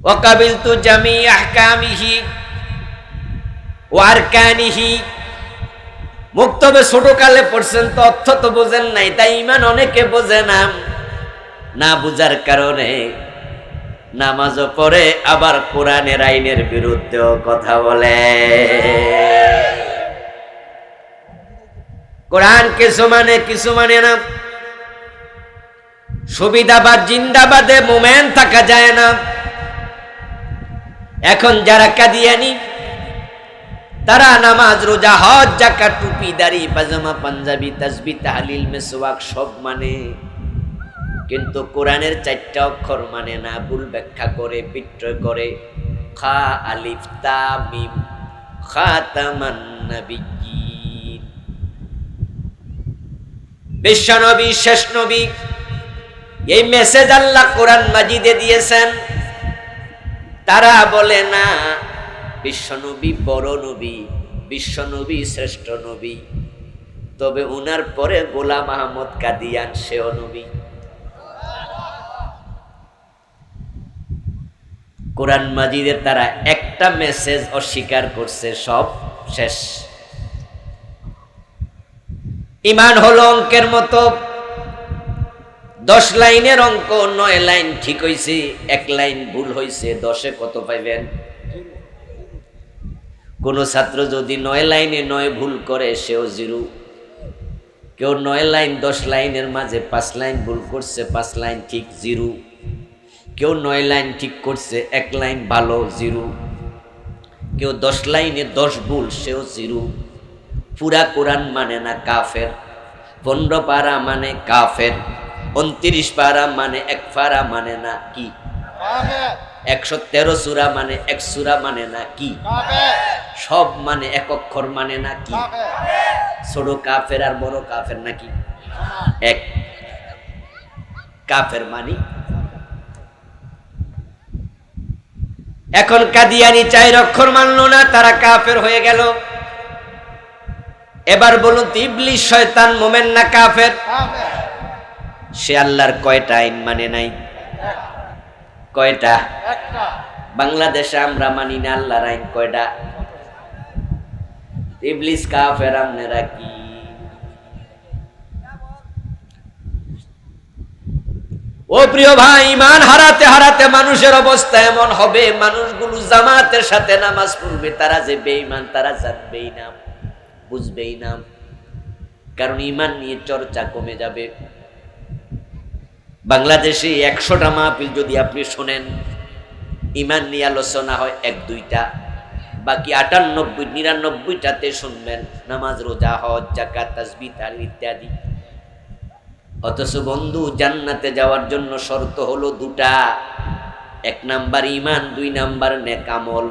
ওয়াকাবিলতু জামি আহকামিহি ওয়া আরকানিহি। মুক্তবে ছোটকালে পড়ছেন তো, অর্থ তো বোঝেন নাই, তাই ঈমান অনেকে বোঝে না। না বুঝার কারণে নামাজও পড়ে, আবার কোরআনের আইনের বিরুদ্ধেও কথা বলে। কোরআন কিছু মানে, কিছু মানে না। সুবিধাবাদ জিন্দাবাদে মোমেন থাকা যায় না। এখন যারা কাদিয়ানি, তারা নামাজ, রোজা, হজ, যাকাত, টুপি, দাড়ি, পাজামা, পাঞ্জাবি, তাসবিহ, তাহলিল, মিসওয়াক সব মানে, কিন্তু কোরআনের 4টা অক্ষর মানে না, ভুল ব্যাখ্যা করে, বিক্রয় করে। খা আলিফ তা মিম, খাতামান নাবিয়্যিন। বিশ্বনবী, শেষ নবী, এই মেসেজ আল্লাহ কোরআন মাজিদে দিয়েছেন। তারা বলে না বিশ্বনবী বড় নবী, বিশ্বনবী শ্রেষ্ঠ নবী, তবে উনার পরে গোলাম আহমদ কাদিয়ান, সেও নবী। কোরআন মাজিদে তারা একটা মেসেজ অস্বীকার করছে, সব শেষ। ঈমান হলো অঙ্কের মতো, 10 লাইনের অঙ্ক, 9 লাইন ঠিক হইছে, 1 লাইন ভুল হইছে, 10-এ কত পাইবেন? কোন ছাত্র যদি 9 লাইনে 9 ভুল করে, সেও 0। কেউ 9 লাইন 10 লাইনের মাঝে 5 লাইন ভুল করছে, 5 লাইন ঠিক, 0। কেউ 9 লাইন ঠিক করছে, 1 লাইন ভালো, 0। কেউ 10 লাইনে 10 ভুল, সেও 0। পুরা কোরআন মানে না, কাফের। 15 পারা মানে কাফের, 29 পারা মানে 1 পারা মানে না, কি? 113 সূরা মানে 1 সূরা মানে না, কি? সব মানে 1 অক্ষর মানে না, কি? ছোট কাফের আর বড় কাফের নাকি এক? কাফের মানে। এখন কাদিয়ানি 4 অক্ষর মানলো না, তারা কাফের হয়ে গেল। এবার বলুন তো, ইবলিস শয়তান মোমেন না কাফের? সে আল্লাহর কয়টা আইন মানে নাই? কয়টা? বাংলাদেশে আমরা মানি না আল্লাহর আইন কয়টা? ইবলিস কাফের, আপনারা কি? ও প্রিয় ভাই, ঈমান হারাতে হারাতে মানুষের অবস্থা এমন হবে, মানুষগুলো জামাতের সাথে নামাজ পড়বে, তারা যে বেঈমান তারা জানবেই না, বুঝবেই না। কারণ ঈমান নিয়ে চর্চা কমে যাবে। বাংলাদেশে 100টা মাহফিল যদি আপনি শোনেন, ঈমান নিয়ে আলোচনা হয় 1-2টা, বাকি 98-99টাতে শুনবেন নামাজ, রোজা, হজ, যাকাত, তাসবিহ, তাহলিল ইত্যাদি। অথচ বন্ধু, জান্নাতে যাওয়ার জন্য শর্ত হলো 2টা। 1 নাম্বার ঈমান, 2 নাম্বার নেক আমল।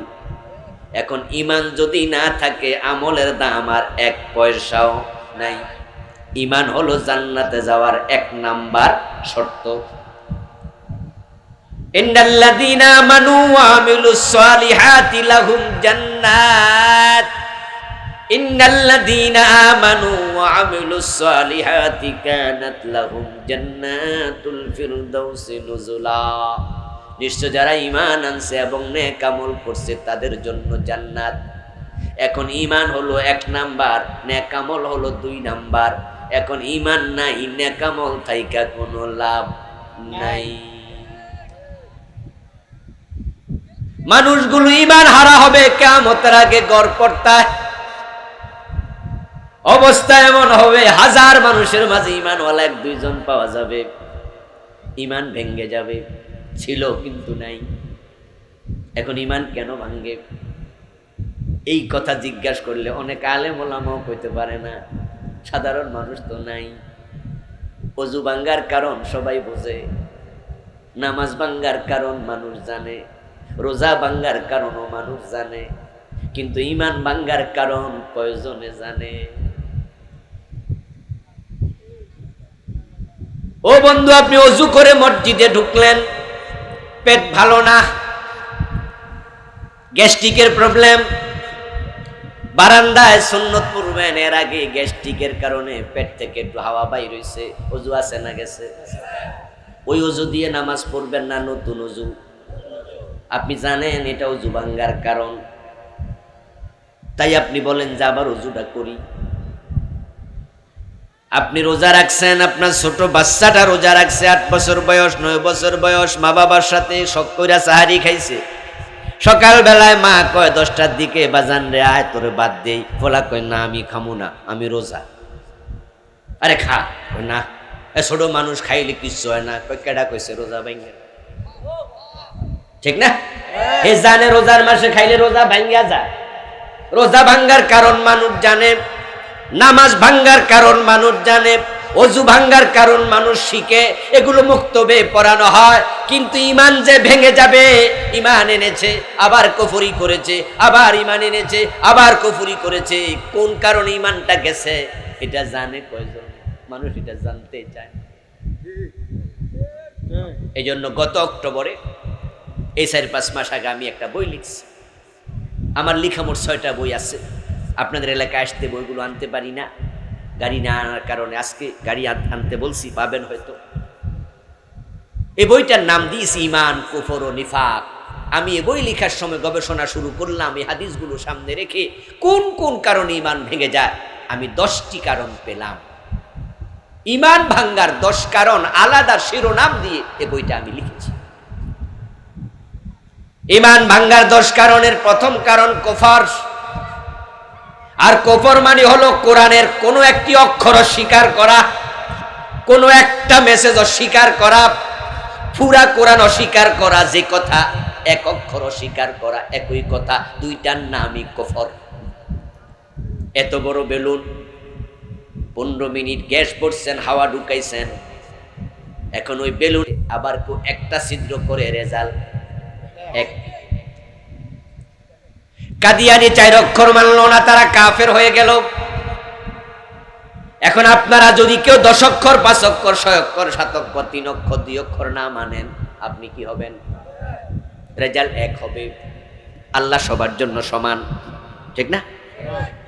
এখন ঈমান যদি না থাকে, আমলের দাম আর 1 পয়সাও নাই। ঈমান হলো জান্নাতে যাওয়ার 1 নাম্বার শর্ত। ইন্নাল্লাযীনা আমানু ওয়া আমিলুস সালিহাতি লাহুম জান্নাত। ইন্নাল্লাযীনা আমানু ওয়া আমিলুস সালিহাতি কানাত লাহুম জান্নাতুল ফিরদাউসি নুজুলা। নিশ্চয় যারা ঈমান আনছে এবং নেক আমল করছে তাদের জন্য জান্নাত। এখন ঈমান হলো 1 নাম্বার, নেক আমল হলো 2 নাম্বার। এখন ঈমান নাই, নেক আমল থাইকা কোনো লাভ নাই। মানুষগুলো ঈমান হারা হবে কিয়ামতের আগে গড়পড়তায়। অবস্থা এমন হবে, 1000 মানুষের মাঝে ঈমানওয়ালা 1-2 জন পাওয়া যাবে। ঈমান ভেঙে যাবে, ছিল কিন্তু নাই। এখন ঈমান কেন ভাঙে? এই কথা জিজ্ঞাসা করলে অনেক আলেম ওলামাও কইতে পারে না, সাধারণ মানুষ তো নাই। ওযু ভাঙ্গার কারণ সবাই বোঝে, নামাজ ভাঙ্গার কারণ মানুষ জানে, রোজা ভাঙ্গার কারণও মানুষ জানে, কিন্তু ঈমান ভাঙ্গার কারণ কয়জনে জানে? ও বন্ধু, আপনি ওযু করে মসজিদে ঢুকলেন, পেট ভালো না, গ্যাস্ট্রিকের প্রবলেম, বারান্দায় সুন্নত পড়বেন, এর আগে গ্যাস্ট্রিকের কারণে পেট থেকে একটু হাওয়া বাইর হইছে, ওযু আছে না গেছে? ওই ওযু দিয়ে নামাজ পড়বেন না নতুন ওযু? আপনি জানেন এটা ওযু ভাঙ্গার কারণ, তাই আপনি বলেন যে আবার ওযুটা করি। আপনি রোজা রাখছেন, আপনার ছোট বাচ্চাটা রোজা রাখছে, 8 বছর বয়স 9 বছর বয়স, মা বাবার সাথে শখ কইরা সাহারি খাইছে। সকাল বেলায় মা কয় 10টার দিকে, বাজান রে আয় তোরে বাদ দেই। ফোলা কয় না আমি খামু না, আমি রোজা। আরে খা, কয় না ছোট মানুষ খাইলে কিচ্ছু হয় না। কয় কেডা কইছে রোজা ভাঙ্গে? ঠিক না? এ জানে রোজার মাসে খাইলে রোজা ভাঙ্গা যায়। রোজা ভাঙ্গার কারণ মানুষ জানে, নামাজ ভাঙ্গার কারণ মানুষ জানে, ওযু ভাঙ্গার কারণ মানুষ শিখে, এগুলো মুক্তবে পড়ানো হয়। কিন্তু ঈমান যে ভেঙে যাবে, ঈমান এনেছে আবার কুফরি করেছে, আবার ঈমান এনেছে আবার কুফরি করেছে, কোন কারণে ঈমানটা গেছে এটা জানে কয়জন? মানুষ এটা জানতে চায়। এই জন্য গত অক্টোবরে, এই 4-5 মাস আগে আমি একটা বই লিখছি। আমার লেখা মোট 6টা বই আছে। আপনাদের এলাকায় আসতে বইগুলো আনতে পারি না, গাড়ি না আনার কারণে আজকে গাড়ি আনতে বলছি, পাবেন হয়তো। এই বইটার নাম দিয়েছি ঈমান, কুফর ও নিফাক। আমি এই বই লেখার সময় গবেষণা শুরু করলাম, এই হাদিসগুলো সামনে রেখে কোন কোন কারণে ঈমান ভেঙে যায়। আমি 10টি কারণ পেলাম। ঈমান ভাঙ্গার 10 কারণ আলাদা শিরোনাম দিয়ে এই বইটা আমি লিখেছি। ঈমান ভাঙ্গার 10 কারণের প্রথম কারণ কুফর। আর কুফর মানে হলো কোরআনের কোনো একটি অক্ষর অস্বীকার করা, কোনো একটা মেসেজ অস্বীকার করা, পুরা কোরআন অস্বীকার করা। যে কথা এক অক্ষর অস্বীকার করা, একই কথা, দুইটার নামই কুফর। এত বড় বেলুন, 15 মিনিট গ্যাস ভরছেন, হাওয়া ঢুকাইছেন, এখন ওই বেলুন আবার একটা ছিদ্র করে রেজাল্ট এক। কাদিয়ানি 4 অক্ষর মানল না, তারা কাফের হয়ে গেল। এখন আপনারা যদি কেউ 10 অক্ষর, 5 অক্ষর, 6 অক্ষর, 7 অক্ষর, 3 অক্ষর, 2 অক্ষর না মানেন, আপনি কি হবেন? রেজাল্ট এক হবে। আল্লাহ সবার জন্য সমান, ঠিক না?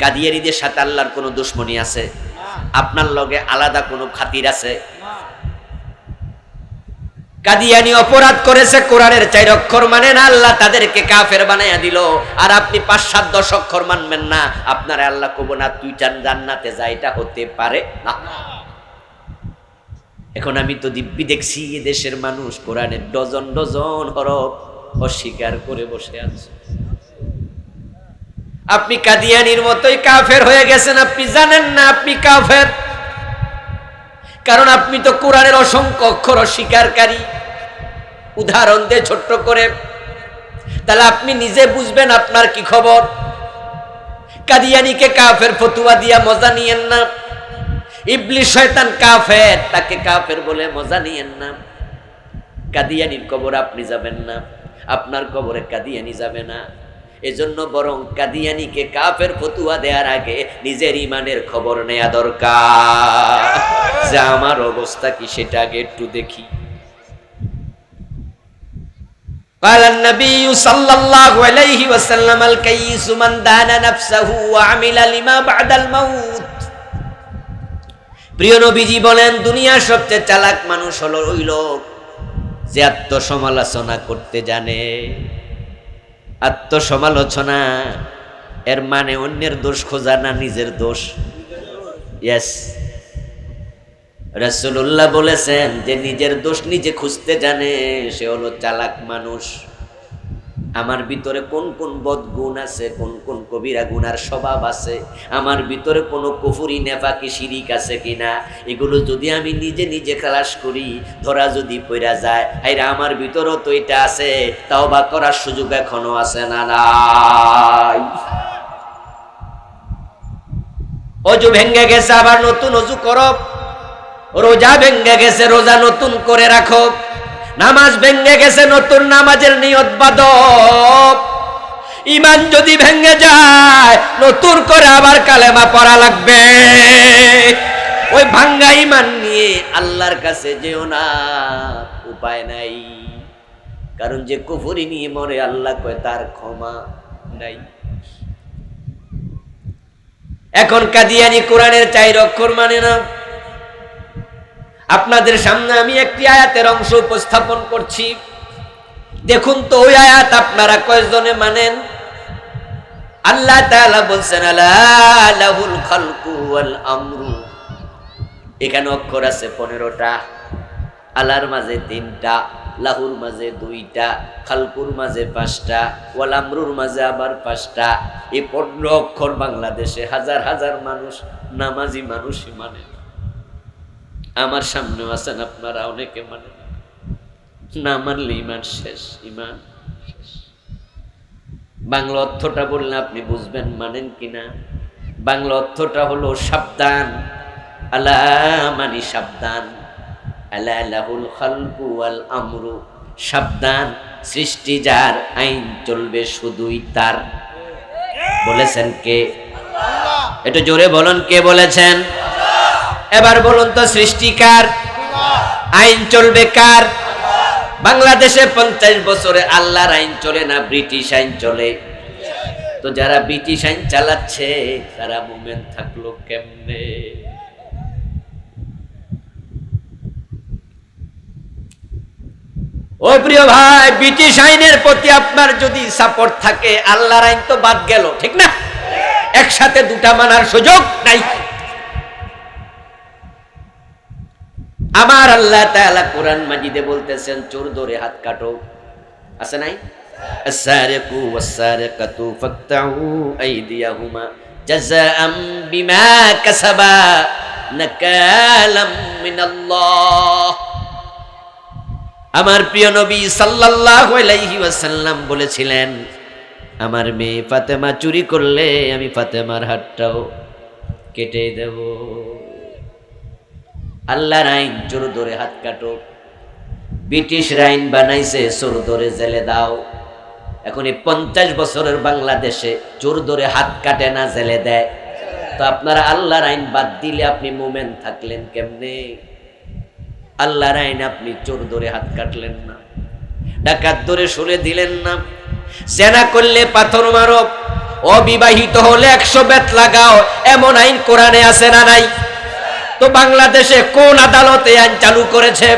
কাদিয়ানিদের সাথে আল্লাহর কোনো দুশ্মনী আছে? আপনার লগে আলাদা কোনো খাতির আছে? কাদিয়ানি অপরাধ করেছে, কোরআনের 4 অক্ষর মানে না, আল্লাহ তাদেরকে কাফের বানাইয়া দিল। আর আপনি 5, 7, 10 অক্ষর মানবেন না, আপনার আল্লাহ কব না তুই জান্নাতে যা। এটা হতে পারে না। এখন আমি তো দিব্যি দেখছি দেশের মানুষ কোরআনের ডজন ডজন হরফ অস্বীকার করে বসে আছে। আপনি কাদিয়ানির মতোই কাফের হয়ে গেছেন, আপনি জানেন না আপনি কাফের, কারণ আপনি তো কোরআনের অসংখ্য অক্ষর অস্বীকারকারী। উদাহরণ দিয়ে ছোট্ট করে, তাহলে আপনি নিজে বুঝবেন আপনার কি খবর। কাদিয়ানিকে কাফের ফতুয়া দিয়া মজা নিয়েন না। ইবলিস শয়তান কাফের, তাকে কাফের বলে মজা নিয়েন না। কাদিয়ানির কবর আপনি যাবেন না, আপনার কবরে কাদিয়ানি যাবে না। এজন্য বরং কাদিয়ানিকে কাফের ফতুয়া দেওয়ার আগে নিজের ঈমানের খবর নেওয়া দরকার, যে আমার অবস্থা কি সেটা আগে একটু দেখি। قال النبي صلى الله عليه وسلم الكيس من دان نفسه وعمل لما بعد الموت। প্রিয় নবীজি বলেন, দুনিয়ার সবচেয়ে চালাক মানুষ হলো ওই লোক যে আত্মসমালোচনা করতে জানে। আত্মসমালোচনা এর মানে অন্যের দোষ খোঁজা না, নিজের দোষ। ইয়েস, রাসূলুল্লাহ বলেছেন যে নিজের দোষ নিজে খুঁজতে জানে সে হলো চালাক মানুষ। আমার ভিতরে কোন কোন বদগুণ আছে, কোন কোন কবিরা গুনার স্বভাব আছে, আমার ভিতরে কোনো কুফরি নেফাকি শিরিক আছে কিনা, এগুলো যদি আমি নিজে নিজে খালাস করি, ধরা যদি পড়া যায়, হায়রে আমার ভিতরেও তো এটা আছে, তাওবা করার সুযোগ এখনো আছে না নাই? অজু ভেঙে গেছে, আবার নতুন অজু করো। রোজা ভেঙে গেছে, রোজা নতুন করে রাখো। নামাজ ভেঙে গেছে, নতুন নামাজের নিয়ত বাঁধো। ঈমান যদি ভেঙে যায়, নতুন করে আবার কালেমা পড়া লাগবে। ওই ভাঙ্গা ঈমান নিয়ে আল্লাহর কাছে যেও না, উপায় নাই। কারণ যে কুফরি নিয়ে মরে, আল্লাহ কয় তার ক্ষমা নাই। এখন কাদিয়ানি কোরআনের 4 অক্ষর মানে না। আপনাদের সামনে আমি একটি আয়াতের অংশ উপস্থাপন করছি, দেখুন তো ওই আয়াত আপনারা কয়জনে মানেন। আল্লাহ তাআলা বলছেন আলা লাহুল খালকু ওয়াল আমরু। এখানে অক্ষর আছে 15টা। আলার মাঝে 3টা, লাহুর মাঝে 2টা, খালকুর মাঝে 5টা, ওয়াল আমরুর মাঝে আবার 5টা। এই 15 অক্ষর বাংলাদেশে হাজার হাজার মানুষ, নামাজি মানুষই মানে না। আমার সামনেও আছেন আপনারা, অনেকে মানে না মানলে ঈমান শেষ, ঈমান শেষ। বাংলা অর্থটা বললে আপনি বুঝবেন মানেন কিনা। বাংলা অর্থটা হলো সাবধান। আলা মানে সাবধান, আলা লাহুল খালকু ওয়াল আমরু, সাবধান, সৃষ্টি যার, আইন চলবে শুধুই তার। বলেছেন কে? একটু জোরে বলুন, কে বলেছেন? এবার বলুন তো, সৃষ্টিকার, আইন চলবে কার? বাংলাদেশে 50 বছরে আল্লাহর আইন চলে না, ব্রিটিশ আইন চলে। তো যারা ব্রিটিশ আইন চালাচ্ছে তারা মুমিন থাকলো কেমনে? ও প্রিয় ভাই, ব্রিটিশ আইনের প্রতি আপনার যদি সাপোর্ট থাকে, আল্লাহর আইন তো বাদ গেল, ঠিক না? একসাথে দুটা মানার সুযোগ নাই। আমার আল্লাহ তাআলা কোরআন মাজিদে বলতেছেন, চোর ধরে হাত কাটো, আছে নাই? আস-সারিকু ওয়াস-সারিকাতু ফাকতাউ আইদিয়াহুমা জাযাআম বিমা কাসাবা নাকালাম মিনাল্লাহ। আমার প্রিয় নবী সাল্লাল্লাহু আলাইহি ওয়াসাল্লাম বলেছিলেন, আমার মেয়ে ফাতেমা চুরি করলে আমি ফাতেমার হাতটাও কেটে দেব। আল্লাহর আইন, চোর ধরে হাত কাটো। ব্রিটিশ আইন বানাইছে, চোর ধরে জেলে দাও। এখন এই 50 বছরের বাংলাদেশে চোর ধরে হাত কাটে না, জেলে দেয়। তো আপনারা আল্লাহর আইন বাদ দিলে আপনি মুমিন থাকলেন কেমনে? আল্লাহর আইন আপনি চোর ধরে হাত কাটলেন না, ডাকাত ধরে শুলে দিলেন না, জেনা করলে পাথর মারো, অবিবাহিত হলে 100 বেত লাগাও, এমন আইন কোরআনে আছে না নাই? তো বাংলাদেশে কোন আদালতে আইন চালু করেছে?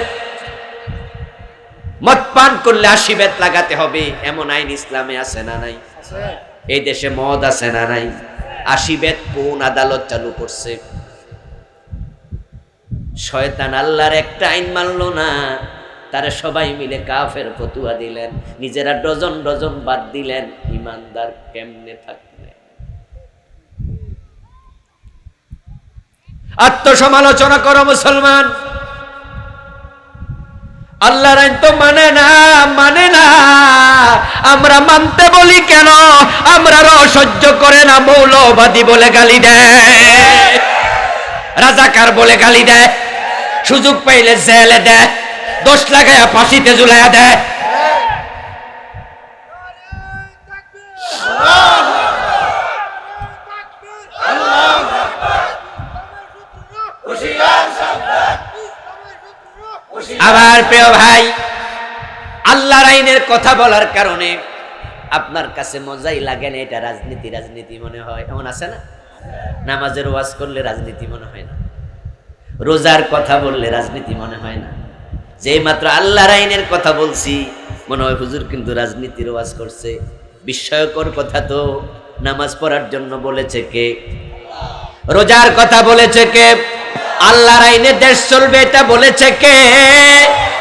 মদ পান করলে 80 বেত লাগাতে হবে, এমন আইন ইসলামে আছে না নাই? এই দেশে মদ আছে না নাই? 80 বেত কোন আদালত চালু করছে? শয়তান আল্লাহর একটা আইন মানলো না, তারা সবাই মিলে কাফের ফতুয়া দিলেন, নিজেরা ডজন ডজন বাদ দিলেন। ইমানদার কেমনে থাকবে? আত্মসমালোচনা করো মুসলমান। আল্লাহর আইন তো মানে না, মানে না। আমরা মানতে বলি কেন? আমরা সহ্য করে না। মৌলবাদী বলে গালি দেয়, রাজাকার বলে গালি দেয়, সুযোগ পাইলে জেলে দেয়, দোষ লাগায়া ফাঁসিতে ঝুলাইয়া দেয়। আমার প্রিয় ভাই, আল্লাহর আইনের কথা বলার কারণে আপনার কাছে মজাই লাগে না, এটা রাজনীতি রাজনীতি মনে হয়। এমন আছে না? নামাজের ওয়াজ করলে রাজনীতি মনে হয় না, রোজার কথা বললে রাজনীতি মনে হয় না, যে মাত্র আল্লাহর আইনের কথা বলছি মনে হয় হুজুর কিন্তু রাজনীতির ওয়াজ করছে। বিস্ময়কর কথা তো, নামাজ পড়ার জন্য বলেছে কে? রোজার কথা বলেছে কে? আল্লাহর আইনে দেশ চলবে এটা বলেছে কে?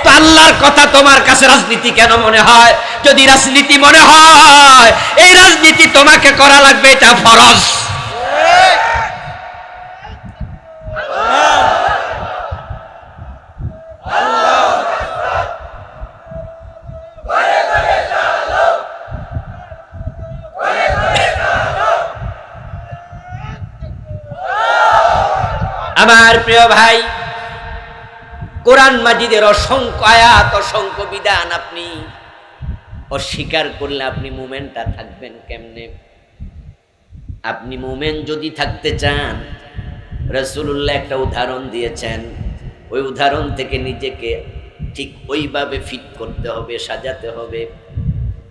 তো আল্লাহর কথা তোমার কাছে রাজনীতি কেন মনে হয়? যদি রাজনীতি মনে হয়, এই রাজনীতি তোমাকে করা লাগবে, এটা ফরজ। আমার প্রিয় ভাই, কোরআন মাজিদের অসংখ্য আয়াত, অসংখ্য বিধান আপনি অস্বীকার করলে আপনি মুমিনটা থাকবেন কেমনে? আপনি মুমিন যদি থাকতে চান, রাসূলুল্লাহ একটা উদাহরণ দিয়েছেন, ওই উদাহরণ থেকে নিজেকে ঠিক ওইভাবে ফিট করতে হবে, সাজাতে হবে।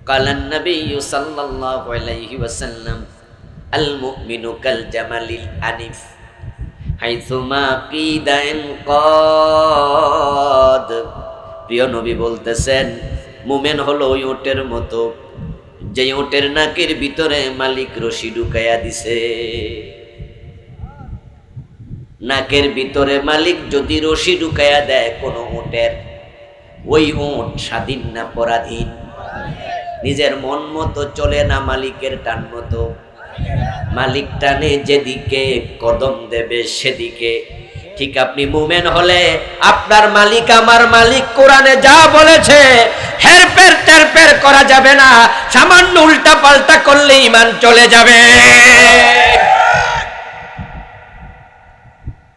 কালান নবী সাল্লাল্লাহু আলাইহি ওয়াসাল্লাম, আল মুমিনু কাল জামালিল আনিফ হাইসুমা কিদান কদ। প্রিয় নবী বলতেছেন, মুমিন হলো ওই ওটের মতো, যে ওটের নাকের ভিতরে মালিক রশি ঢুকাইয়া দিছে। নাকের ভিতরে মালিক যদি রশি ঢুকাইয়া দেয় কোন ওটের, ওই ওট স্বাধীন না পরাধীন? নিজের মন মতো চলে না, মালিকের টান মতো। মালিক টানে যেদিকে, কদম দেবে সেদিকে। ঠিক আপনি মুমিন হলে আপনার মালিক আমার মালিক কোরআনে যা বলেছে হেরফের তেরফের করা যাবে না। সামান্য উল্টা পাল্টা করলে ঈমান চলে যাবে।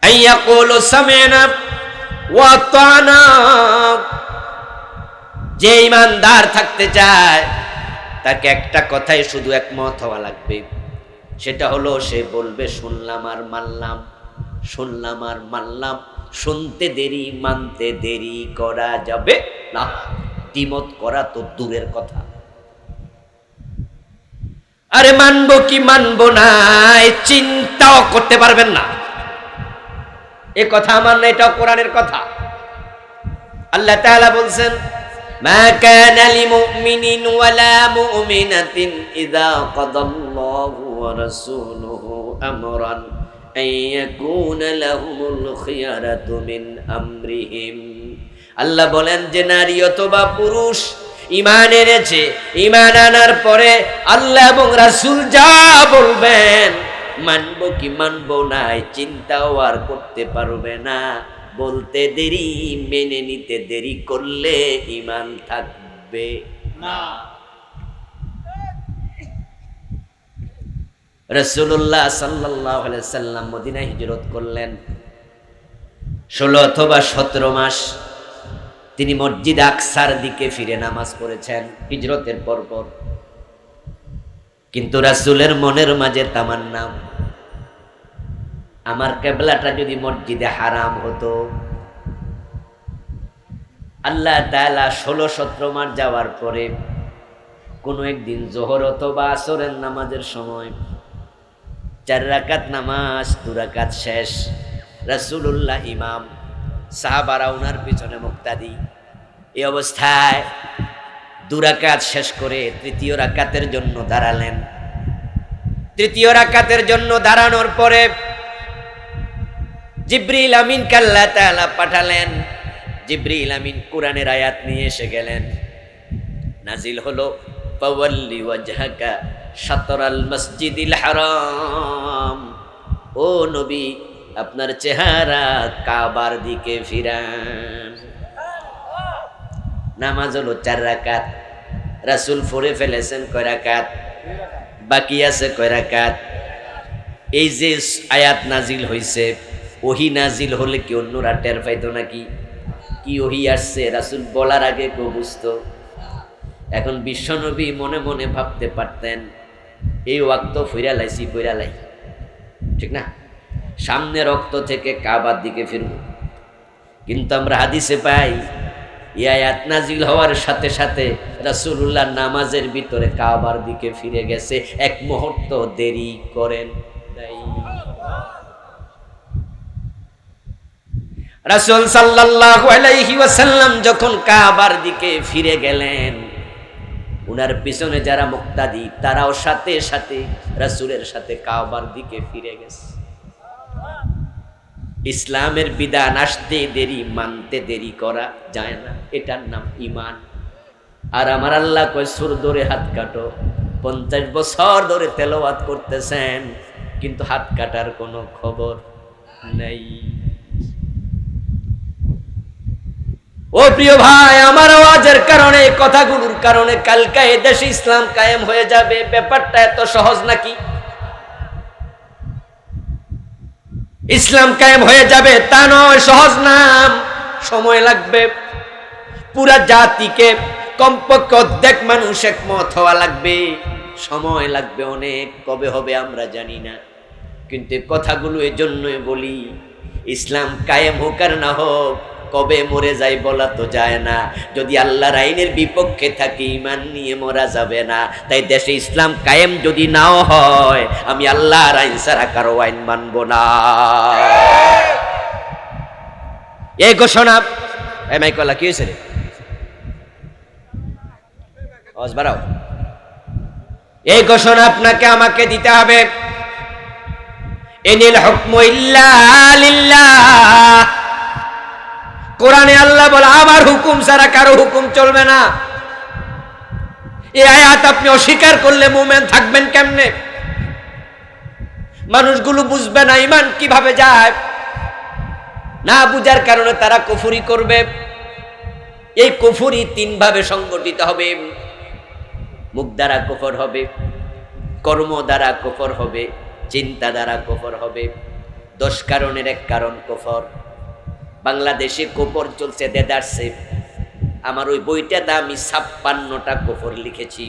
আইয়াকুলু সামি'না ওয়া আতা'না। যে ঈমানদার থাকতে চায় তাকে একটা কথাই শুধু একমত হওয়া লাগবে, সেটা হলো সে বলবে শুনলাম আর মানলাম, শুনলাম আর মানলাম। শুনতে দেরি, মানতে দেরি করা যাবে না। দ্বিমত করা তো দূরের কথা। আরে মানবো কি মানবো না চিন্তাও করতে পারবেন না। এ কথা আমার না, এটাও কোরআনের কথা। আল্লাহ তাআলা বলছেন, মা কানা লিমুমিনিন ওয়ালা মুমিনাতিন ইযা কাদাল্লাহু ওয়া রাসূলুহু আমরান আন ইয়াকুনা লাহুমুল খিয়ারাতু মিন আমরিহিম। আল্লাহ বলেন যে নারী অথবা পুরুষ ঈমান এনেছে, ঈমান আনার পরে আল্লাহ এবং রাসূল যা বলবেন মানবো কি মানবো না চিন্তাও আর করতে পারবে না। বলতে দেরি, মেনে নিতে দেরি করলে ঈমান থাকবে না। রাসূলুল্লাহ সাল্লাল্লাহু আলাইহি সাল্লাম মদিনায় হিজরত করলেন 16 অথবা 17 মাস। তিনি মসজিদ আকসার দিকে ফিরে নামাজ পড়েছেন হিজরতের পরপর। কিন্তু রাসূলের মনের মাঝে তামান্না, আমার কিবলাটা যদি মসজিদে হারাম হতো। আল্লাহ তাআলা 16-17 মাস যাওয়ার পরে কোনো একদিন যোহর অথবা আসরের নামাজের সময় 4 রাকাত নামাজ, 2 রাকাত শেষ, রাসূলুল্লাহ ইমাম, সাহাবারা ওনার পিছনে মুক্তাদি। এই অবস্থায় 2 রাকাত শেষ করে 3য় রাকাতের জন্য দাঁড়ালেন। 3য় রাকাতের জন্য দাঁড়ানোর পরে জিবরিল আমিনকে আল্লাহ তাআলা পাঠালেন। জিবরিল আমিন কোরআনের আয়াত নিয়ে এসে গেলেন। নাজিল হলো, ফাওয়াল্লি ওয়াজহাকা শাতরাল মসজিদিল হারাম। ও নবী, আপনার চেহারা কাবার দিকে ফিরান। নামাজ হলো 4 রাকাত। রাসূল পড়ে ফেলেছেন কয় রাকাত? বাকি আছে কয় রাকাত? এই যে আয়াত নাজিল হইছে, ওহি নাজিল হলে কি অন্যরা টের পাইতো নাকি? কি ওহি আসছে রাসূল বলার আগে কেউ বুঝতো? এখন বিশ্বনবী মনে মনে ভাবতে পারতেন, এই ওয়াক্ত ফিরা লাইছি, ফিরা লাই, ঠিক না? সামনে রক্ত থেকে কাবার দিকে ফিরব। কিন্তু আমরা হাদিসে পাই এই আয়াত নাজিল হওয়ার সাথে সাথে রাসূলুল্লাহ নামাজের ভিতরে কাবার দিকে ফিরে গেছে, এক মুহূর্ত দেরি করেন নাই। রাসূল সাল্লাল্লাহু আলাইহি ওয়াসাল্লাম যখন কাবার দিকে ফিরে গেলেন, উনার পিছনে যারা মুক্তাদি তারাও সাথে সাথে রাসূলের সাথে কাবার দিকে ফিরে গেছে। ইসলামের বিধান আসতে দেরি, মানতে দেরি করা যায় না, এটার নাম ঈমান। আর আমার আল্লাহ কয় সুর ধরে হাত কাটো। 50 বছর ধরে তেলাওয়াত করতেছেন, কিন্তু হাত কাটার কোনো খবর নেই। ও প্রিয় ভাই, আমার আওয়াজের কারণে, কথাগুলোর কারণে কালকে এদেশে ইসলাম কায়েম হয়ে যাবে, ব্যাপারটা এত সহজ নাকি? ইসলাম কায়েম হয়ে যাবে তা নয়, সহজ নাম, সময় লাগবে। পুরা জাতিকে কমপক্ষে অর্ধেক মানুষ একমত হওয়া লাগবে, সময় লাগবে অনেক। কবে হবে আমরা জানি না, কিন্তু কথাগুলো এজন্যই বলি, ইসলাম কায়েম হোক আর না হোক, কবে মরে যাই বলা তো যায় না। যদি আল্লাহর আইনের বিপক্ষে থাকে, ঈমান নিয়ে মরা যাবে না। তাই দেশে ইসলাম কায়েম যদি নাও হয়, আমি আল্লাহর আইন ছাড়া কারো আইন মানব না। এই ঘোষণা, মাইকলা কি হয়েছে রে, আওয়াজ বাড়াও। এই ঘোষণা আপনাকে আমাকে দিতে হবে, ইনিল হুকমু ইল্লা লিল্লাহ। কোরআনে আল্লাহ বলে আমার হুকুম ছাড়া কারো হুকুম চলবে না। এই আয়াত আপনি অস্বীকার করলে মুমিন থাকবেন কেমনে? মানুষগুলো বুঝবে না ঈমান কিভাবে যায়, না বুঝার কারণে তারা কুফরি করবে। এই কুফরি 3 ভাবে সংগঠিত হবে। মুখ দ্বারা কুফর হবে, কর্ম দ্বারা কুফর হবে, চিন্তা দ্বারা কুফর হবে। 10 কারণের এক কারণ কুফর। বাংলাদেশে কুফর চলছে দেদারসে। আমার ওই বইটাতে আমি 56টা কুফর লিখেছি।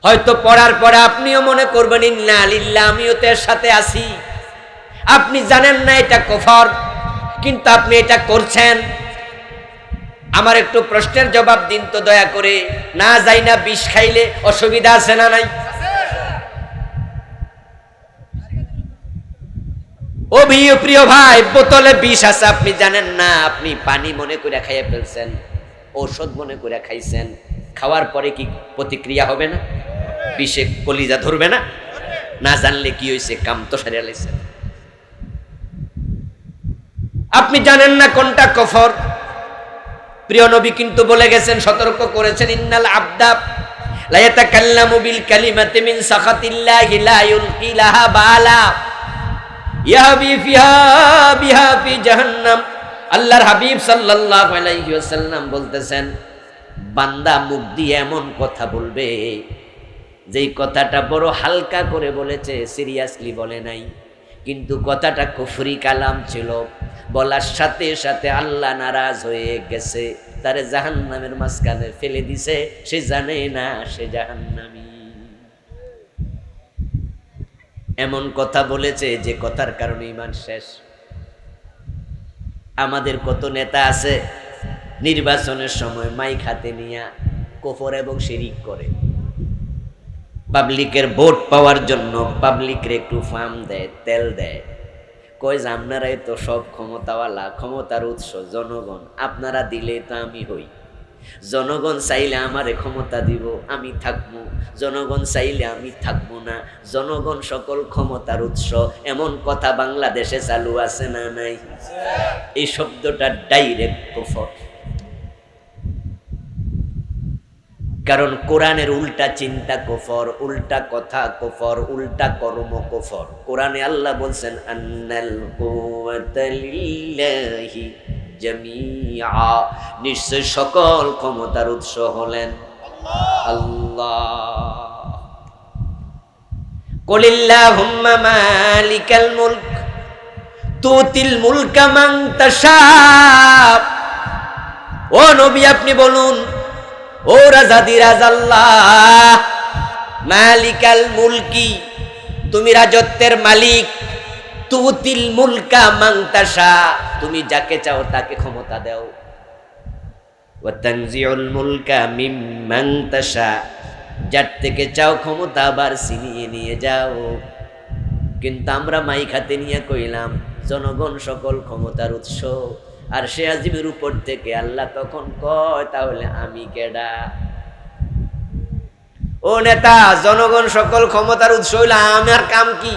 হয়তো পড়ার পরে আপনিও মনে করবেন ইন্না লিল্লাহ, আমিও তো এর সাথে আছি। আপনি জানেন না এটা কুফর, কিন্তু আপনি এটা করছেন। আমার একটু প্রশ্নের জবাব দিন তো দয়া করে। না যাই না বিষ খাইলে অসুবিধা আছে না নাই? ও প্রিয় ভাই, বোতলে বিষ আছে আপনি জানেন না, আপনি পানি মনে করে খাইয়ে ফেলছেন, ঔষধ মনে করে খাইছেন। খাওয়ার পরে কি প্রতিক্রিয়া হবে না? বিষে কলিজা ধরবে না? না জানলে কি হয়েছে, কাম তো সারিয়া লাইছেন। আপনি জানেন না কোনটা কুফর। প্রিয় নবী কিন্তু বলে গেছেন, সতর্ক করেছেন, ইন্নাল আবদা লা ইয়াতাকাল্লামু বিল কালিমাতি মিন সাখাতিল্লাহি লা ইউলকি লাহা বালা ইয়াহবি ফিহা বিহা ফি জাহান্নাম। আল্লাহর হাবিব সাল্লাল্লাহু আলাইহি ওয়াসাল্লাম বলতেছেন, বান্দা মুখ দিয়ে এমন কথা বলবে, যেই কথাটা বড় হালকা করে বলেছে, সিরিয়াসলি বলে নাই, কিন্তু কথাটা কুফরি কালাম ছিল। বলার সাথে সাথে আল্লাহ নারাজ হয়ে গেছে, তারে জাহান্নামের মাঝখানে ফেলে দিছে। সে জানে না সে জাহান্নামী। এমন কথা বলেছে যে কথার কারণে ঈমান শেষ। আমাদের কত নেতা আছে নির্বাচনের সময় মাইক হাতে নিয়ে কুফর এবং শিরিক করে। পাবলিকের ভোট পাওয়ার জন্য পাবলিকের একটু ফার্ম দেয়, তেল দেয়, কয় যে আপনারাই তো সব ক্ষমতাওয়ালা, ক্ষমতার উৎস জনগণ, আপনারা দিলে তো আমি হই। জনগণ চাইলে আমারে ক্ষমতা দিব, আমি থাকবো, জনগণ চাইলে আমি থাকবো না, জনগণ সকল ক্ষমতার উৎস। এমন কথা বাংলাদেশে চালু আছে না নাই? এই শব্দটা ডাইরেক্ট কুফর। কারণ কোরআনের উল্টা চিন্তা কুফর, উল্টা কথা কুফর, উল্টা কর্ম কুফর। কোরআনে আল্লাহ বলছেন, আন্নাল কুওয়াতা লিল্লাহি জামিআ, নিশ্চয় সকল ক্ষমতার উৎস হলেন আল্লাহ। কুলিল্লাহুম্মা মালিকাল মুলক তুতিল মুলকা মান তাশা। ও নবী আপনি বলুন, ও রাজাদিরাজ আল্লাহ, মালিকাল মুলকি, তুমি রাজত্বের মালিক, তুতিল মুলকা মান তাশা, তুমি যাকে চাও তাকে ক্ষমতা দাও, ওয়া তানজিউল মুলকা মিম্মান তাশা, যার থেকে চাও ক্ষমতা আবার ছিনিয়ে নিয়ে যাও। কিন্তু আমরা মাইক হাতে নিয়ে কইলাম, জনগণ সকল ক্ষমতার উৎস। আর সে আজিমের উপর থেকে আল্লাহ তখন কয়, তাহলে আমি কেডা? ও নেতা, জনগণ সকল ক্ষমতার উৎস হইল, আমার কাম কি?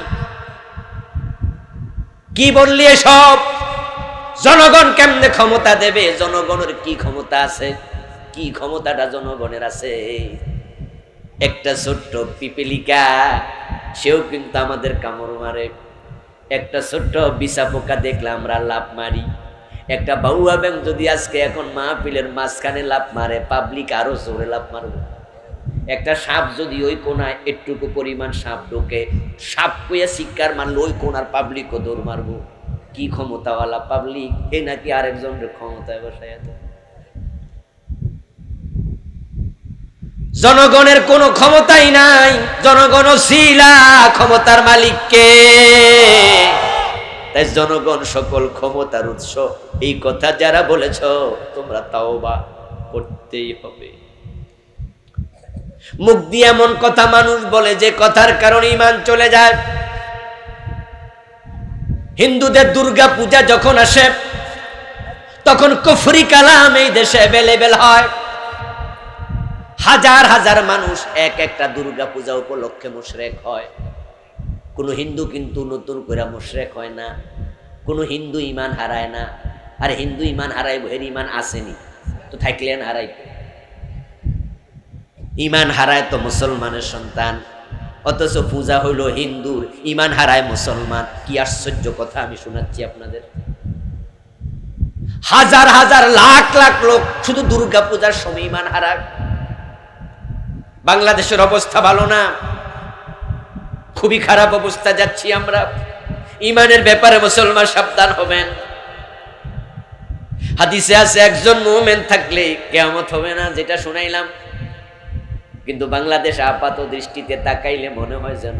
কি বললি এসব? জনগণ কেমনে ক্ষমতা দেবে? জনগণের কি ক্ষমতা আছে? কি ক্ষমতাটা জনগণের আছে? একটা ছোট্ট পিপিলিকা, সেও কিন্তু আমাদের কামড় মারে। একটা ছোট্ট বিছা পোকা দেখলে আমরা লাভ মারি। একটা বাউয়া ব্যাং যদি আজকে এখন মাহফিলের মাঝখানে লাভ মারে, পাবলিক আরো জোরে লাভ মারবে। একটা সাপ যদি ওই কোনায় একটুকু পরিমাণ সাপ ঢোকে, সাপ কইয়া শিক্ষার মারলে ওই কোনার পাবলিকও দৌড় মারবো। কি ক্ষমতাওয়ালা পাবলিক! এ নাকি আরেকজনের ক্ষমতায় বসায়। জনগণের কোনো ক্ষমতাই নাই, জনগণ ছিল ক্ষমতার মালিককে। তাই জনগণ সকল ক্ষমতার উৎস, এই কথা যারা বলেছ তোমরা তাওবা করতেই হবে। মুখ দিয়ে এমন কথা মানুষ বলে যে কথার কারণে ঈমান চলে যায়। হিন্দুদের দুর্গা পূজা যখন আসে তখন কুফরি কালাম এই দেশে অ্যাভেলেবেল হয়। হাজার হাজার মানুষ এক একটা দুর্গা পূজা উপলক্ষে মুশরিক হয়। কোন হিন্দু কিন্তু নতুন করে মুশরিক হয় না, কোন হিন্দু ঈমান হারায় না। আর হিন্দু ঈমান হারাইব, এর ঈমান আসেনি তো থাকলেন হারাইতো। ঈমান হারায় তো মুসলমানের সন্তান, অথচ পূজা হইল হিন্দুর, ঈমান হারায় মুসলমান। কি আশ্চর্য কথা আমি শোনাচ্ছি আপনাদের। হাজার হাজার লাখ লাখ লোক শুধু দুর্গা পূজার সময় ঈমান হারায়। বাংলাদেশের অবস্থা ভালো না, খুবই খারাপ অবস্থা যাচ্ছি আমরা। ঈমানের ব্যাপারে মুসলমান সাবধান হবেন। হাদিসে আছে একজন মুমিন থাকলে কিয়ামত হবে না, যেটা শুনাইলাম। কিন্তু বাংলাদেশ আপাত দৃষ্টিতে তাকাইলে মনে হয় যেন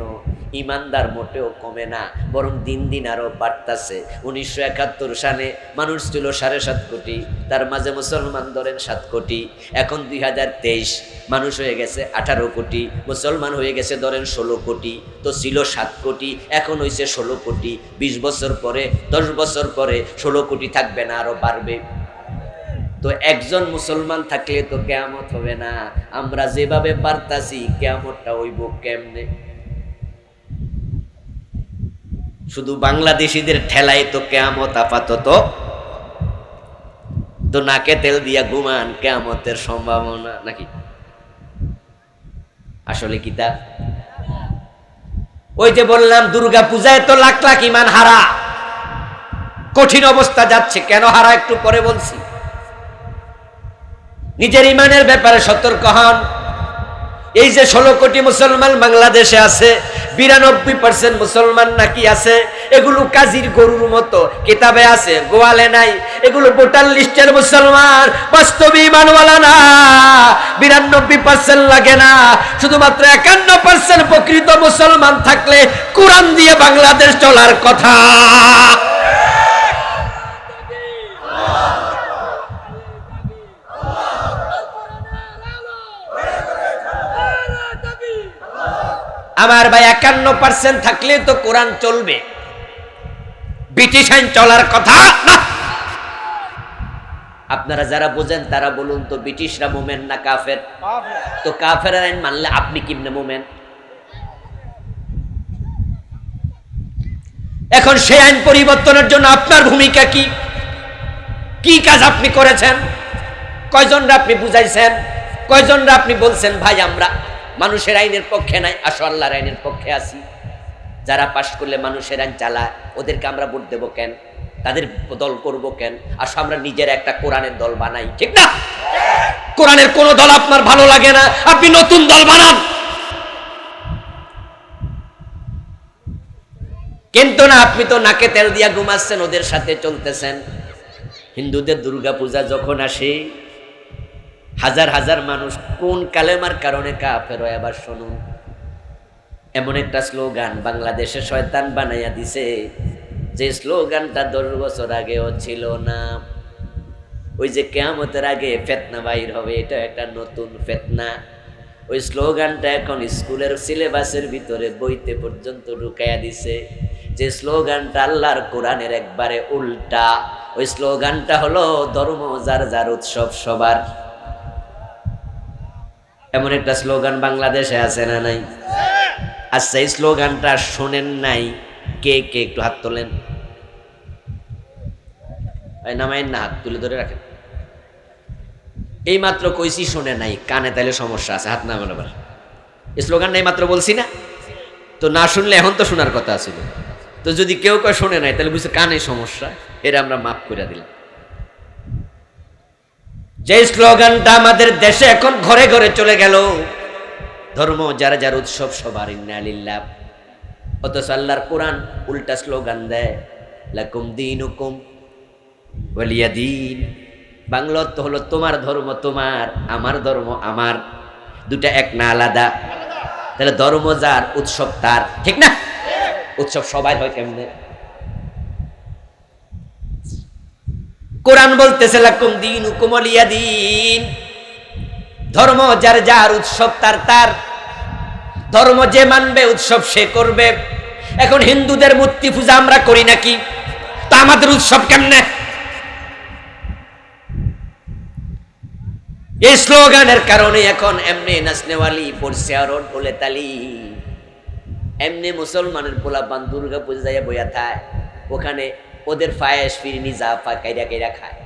ইমানদার মোটেও কমে না, বরং দিন দিন আরো বাড়তাছে। 1971 সালে মানুষ ছিল 7.5 কোটি, তার মাঝে মুসলমান ধরেন 7 কোটি। এখন 2023 মানুষ হয়ে গেছে 18 কোটি, মুসলমান হয়ে গেছে ধরেন 16 কোটি। তো ছিল 7 কোটি, এখন হয়েছে 16 কোটি। 20 বছর পরে, 10 বছর পরে 16 কোটি থাকবে না, আরো বাড়বে। তো একজন মুসলমান থাকলে তো কিয়ামত হবে না। আমরা যেভাবে পারতাছি কিয়ামতটা হইব কেমনে? শুধু বাংলাদেশিদের ঠেলায় তো কিয়ামত আপাতত। তো নাকে তেল দিয়া ঘুমান, কিয়ামতের সম্ভাবনা নাকি? আসলে কি তা? ওই যে বললাম দুর্গা পূজায় তো লাখ লাখ ঈমান হারা, কঠিন অবস্থা যাচ্ছে। কেন হারা একটু পরে বলছি। নিজের ঈমানের ব্যাপারে সতর্ক হন। এই যে 16 কোটি মুসলমান বাংলাদেশে আছে, 92% মুসলমান নাকি আছে, এগুলো কাজীর গরুর মতো, কিতাবে আছে গোয়ালে নাই। এগুলো ভোটার লিস্টের মুসলমান, বাস্তবে ঈমানওয়ালা না। 92% লাগে না, শুধুমাত্র 51% প্রকৃত মুসলমান থাকলে কোরআন দিয়ে বাংলাদেশ চলার কথা। আমার ভাই 51% থাকলে তো কোরআন চলবে, ব্রিটিশ আইন চলার কথা না। আপনারা যারা বোঝেন তারা বলুন তো, ব্রিটিশরা মোমেন না কাফের? তো কাফের আইন মানলে আপনি কিভাবে মোমেন? এখন সেই আইন পরিবর্তনের জন্য আপনার ভূমিকা কি? কি কাজ আপনি করেছেন? কয়জনরা আপনি বুঝাইছেন? কয়জনরা আপনি বলছেন ভাই আমরা মানুষের আইনের পক্ষে নাই, আসো আল্লাহর আইনের পক্ষে আছি? যারা পাশ করলে মানুষের আইন চালায় ওদেরকে আমরা ভোট দেবো কেন? তাদের দল করব কেন? আসো আমরা নিজের একটা কোরআনের দল বানাই, ঠিক না? কোরআনের কোন দল আপনার ভালো লাগে না, আপনি নতুন দল বানান। কিন্তু না, আপনি তো নাকে তেল দিয়া ঘুমাচ্ছেন, ওদের সাথে চলতেছেন। হিন্দুদের দুর্গা পূজা যখন আসে হাজার হাজার মানুষ কোন কালেমার কারণে কাফের হয় আবার শুনুন। এমন একটা স্লোগান বাংলাদেশে শয়তান বানাইয়া দিছে, যে স্লোগানটা 10 বছর আগেও ছিল না। ওই যে কিয়ামতের আগে ফিতনা বাইর হবে, এটা একটা নতুন ফিতনা। ওই স্লোগানটা এখন স্কুলের সিলেবাসের ভিতরে বইতে পর্যন্ত ঢুকাইয়া দিছে। যে স্লোগানটা আল্লাহর কোরআনের একবারে উল্টা, ওই স্লোগানটা হলো ধর্ম যার যার উৎসব সবার। এমন একটা স্লোগান বাংলাদেশে আছে না নাই? আচ্ছা, এই স্লোগানটা শোনেন নাই কে কে? একটু হাত তোলেন। নামাইন না, হাত তুলে ধরে রাখেন। এই মাত্র কইছি শোনে নাই, কানে তাইলে সমস্যা আছে, হাত নামান। আবার এই স্লোগানটা এই মাত্র বলছি না, তো না শুনলে এখন তো শোনার কথা ছিল। তো যদি কেউ কেউ শোনে নাই তাহলে বুঝছে কানে সমস্যা, এরা আমরা মাফ করে দিলাম। যে স্লোগানটা আমাদের দেশে এখন ঘরে ঘরে চলে গেল, ধর্ম যার যার উৎসব সবার, ইন্না লিল্লাহ, অথচ আল্লাহর কোরআন উল্টা স্লোগান দেয়, লাকুম দীনুকুম ওয়ালিয়া দীন। বাংলা অর্থ হলো তোমার ধর্ম তোমার, আমার ধর্ম আমার, দুটা এক না, আলাদা। তাহলে ধর্ম যার উৎসব তার, ঠিক না? উৎসব সবাই হয় কেমনে? কোরআন বলতেছে লাকুম দীনুকুম ওয়ালিয়া দীন, ধর্ম যার যার উৎসব তার তার, ধর্ম যে মানবে উৎসব সে করবে। এখন হিন্দুদের মূর্তি পূজা আমরা করি নাকি? তা আমাদের উৎসব কেমনে? এই স্লোগানের কারণে এখন এমনি নাচনেওয়ালি পড়ছে আর বলে তালি, এমনি মুসলমানের পোলাপান দুর্গা পূজা যাইয়া বইয়া থায়, ওখানে ওদের ফায়েস ফিরনি যা কাইরা কাইরা খায়,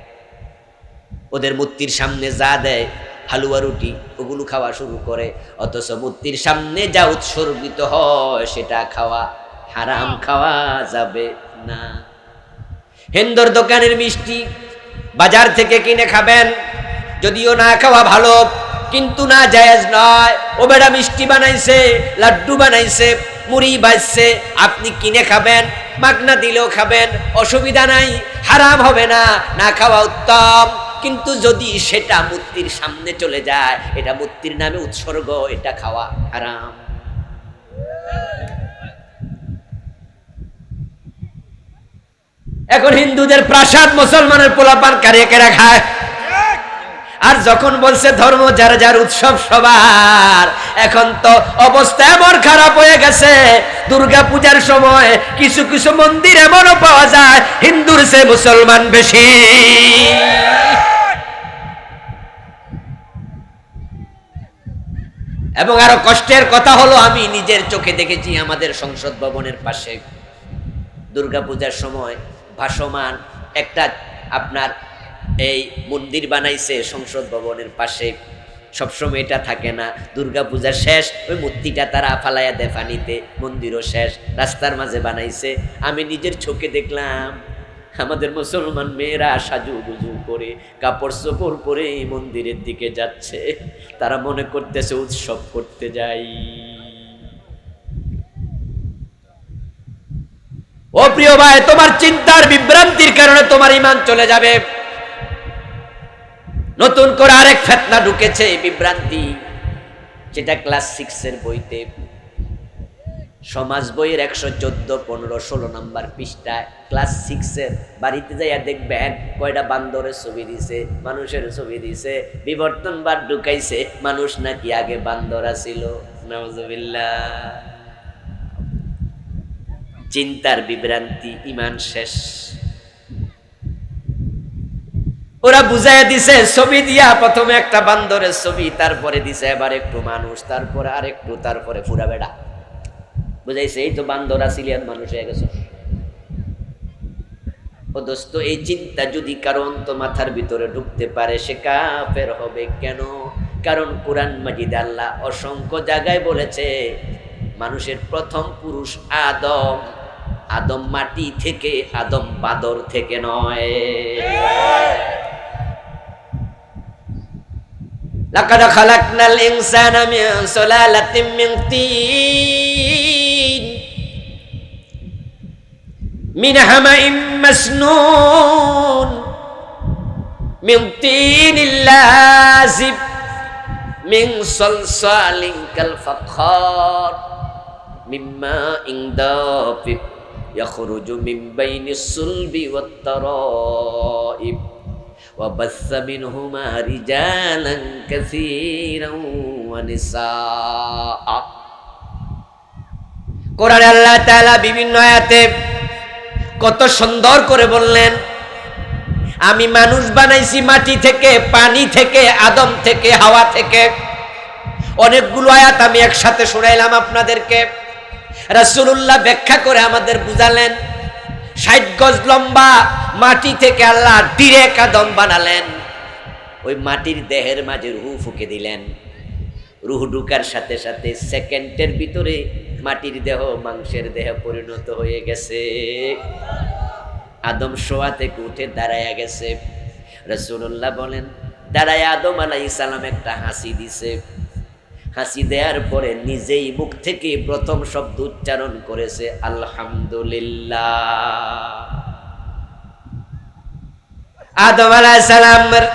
ওদের মূর্তির সামনে যা দেয় হালুয়া রুটি ওগুলো খাওয়া শুরু করে। অথচ মূর্তির সামনে যা উৎসর্গিত হয় সেটা খাওয়া হারাম, খাওয়া যাবে না। হিন্দুর দোকানের মিষ্টি বাজার থেকে কিনে খাবেন, যদিও না খাওয়া ভালো, কিন্তু না জায়েজ নয়। ও বেটা মিষ্টি বানাইছে, লাড্ডু বানাইছে, মুড়ি বাজছে, আপনি কিনে খাবেন, মাগনা দিলেও খাবেন, অসুবিধা নাই, হারাম হবে না, না খাওয়া উত্তম। কিন্তু যদি সেটা মূর্তির সামনে চলে যায়, এটা মূর্তির নামে উৎসর্গ, এটা খাওয়া হারাম। এখন হিন্দুদের প্রাসাদ মুসলমানের পোলাপান কারিয়ে কেরা খায়। আর যখন বলছে ধর্ম যার যার উৎসব সবার, এখন তো অবস্থা এমন খারাপ হয়ে গেছে, দুর্গা পূজার সময় কিছু কিছু মন্দির এমনও পাওয়া যায় হিন্দুর চেয়ে মুসলমান বেশি। এবং আরো কষ্টের কথা হলো, আমি নিজের চোখে দেখেছি আমাদের সংসদ ভবনের পাশে দুর্গা পূজার সময় ভাসমান একটা আপনার এই মন্দির বানাইছে সংসদ ভবনের পাশে। সবসময় এটা থাকে না, দুর্গা পূজা শেষ ওই মূর্তিটা তারা ফালাইয়া দেয় পানিতে, মন্দিরও শেষ, রাস্তার মাঝে বানাইছে। আমি নিজের চোখে দেখলাম আমাদের মুসলমান মেয়েরা সাজু গুজু করে কাপড় চোপড় পরে মন্দিরের দিকে যাচ্ছে, তারা মনে করতেছে উৎসব করতে যাই। ও প্রিয় ভাই, তোমার চিন্তার বিভ্রান্তির কারণে তোমার ঈমান চলে যাবে। নতুন করে আরেক ফিতনা ঢুকেছে, এই বিভ্রান্তি, যেটা ক্লাস 6 এর বইতে, সমাজ বইয়ের 114, 15, 16 নাম্বার পৃষ্ঠায় ক্লাস 6 এর বাড়িতে যাইয়া দেখবেন কয়টা বান্দরের ছবি দিছে, মানুষের ছবি দিছে, বিবর্তনবাদ ঢুকাইছে, মানুষ নাকি আগে বান্দর ছিল। নাউজুবিল্লাহ। চিন্তার বিভ্রান্তি, ঈমান শেষ। ওরা বুঝাইয়া দিছে ছবি দিয়া, প্রথমে একটা বান্দরের ছবি, তারপরে দিছে এবার একটু মানুষ, তারপরে আরেকটু, তারপরে পুরা বেড়া। বুঝাইছে এই তো বান্দর আসিলি আর মানুষ হয়ে গেছে। ও দোস্ত, এই চিন্তা যদি কারণ তো মাথার ভিতরে ঢুকতে পারে, সে কাফের হবে কেন? কারণ কোরআন মাজিদে আল্লাহ অসংখ্য জায়গায় বলেছে মানুষের প্রথম পুরুষ আদম, আদম মাটি থেকে, আদম বাদর থেকে নয়। লাকাদ খালাকনাল ইনসানা মিন সুলালাতিন মিন তিন মিন হামাইম মাসনুন মিন তিনিল লাযিব মিন সালসালিন কাল ফাখর মিম্মা ইনদাফিক ইয়াখরুজু মিন বাইনিস সুলবি ওয়াত তারাইব وبث منهما رجالا كثيرا ونساء কোরআনে আল্লাহ তাআলা বিভিন্ন আয়াতে কত সুন্দর করে বললেন, আমি মানুষ বানাইছি মাটি থেকে, পানি থেকে, আদম থেকে, হাওয়া থেকে। অনেকগুলো আয়াত আমি একসাথে শোনাইলাম আপনাদেরকে। রাসূলুল্লাহ ব্যাখ্যা করে আমাদের বুঝালেন, 60 গজ লম্বা মাটি থেকে আল্লাহ ডিরেক্ট আদম বানালেন। ওই মাটির দেহের মাঝে রূহ ফুঁকে দিলেন। রূহ ঢুকার সাথে সাথে সেকেন্ডের ভিতরে মাটির দেহ মাংসের দেহে পরিণত হয়ে গেছে। আদম শোয়া থেকে উঠে দাঁড়ায়া গেছে। রাসূলুল্লাহ বলেন, দাঁড়ায় আদম আলাইহিস সালাম একটা হাসি দিছে। হাসি দেওয়ার পরে নিজেই মুখ থেকে প্রথম শব্দ উচ্চারণ করেছে আলহামদুলিল্লাহ। আদম আলাইহিস সালামের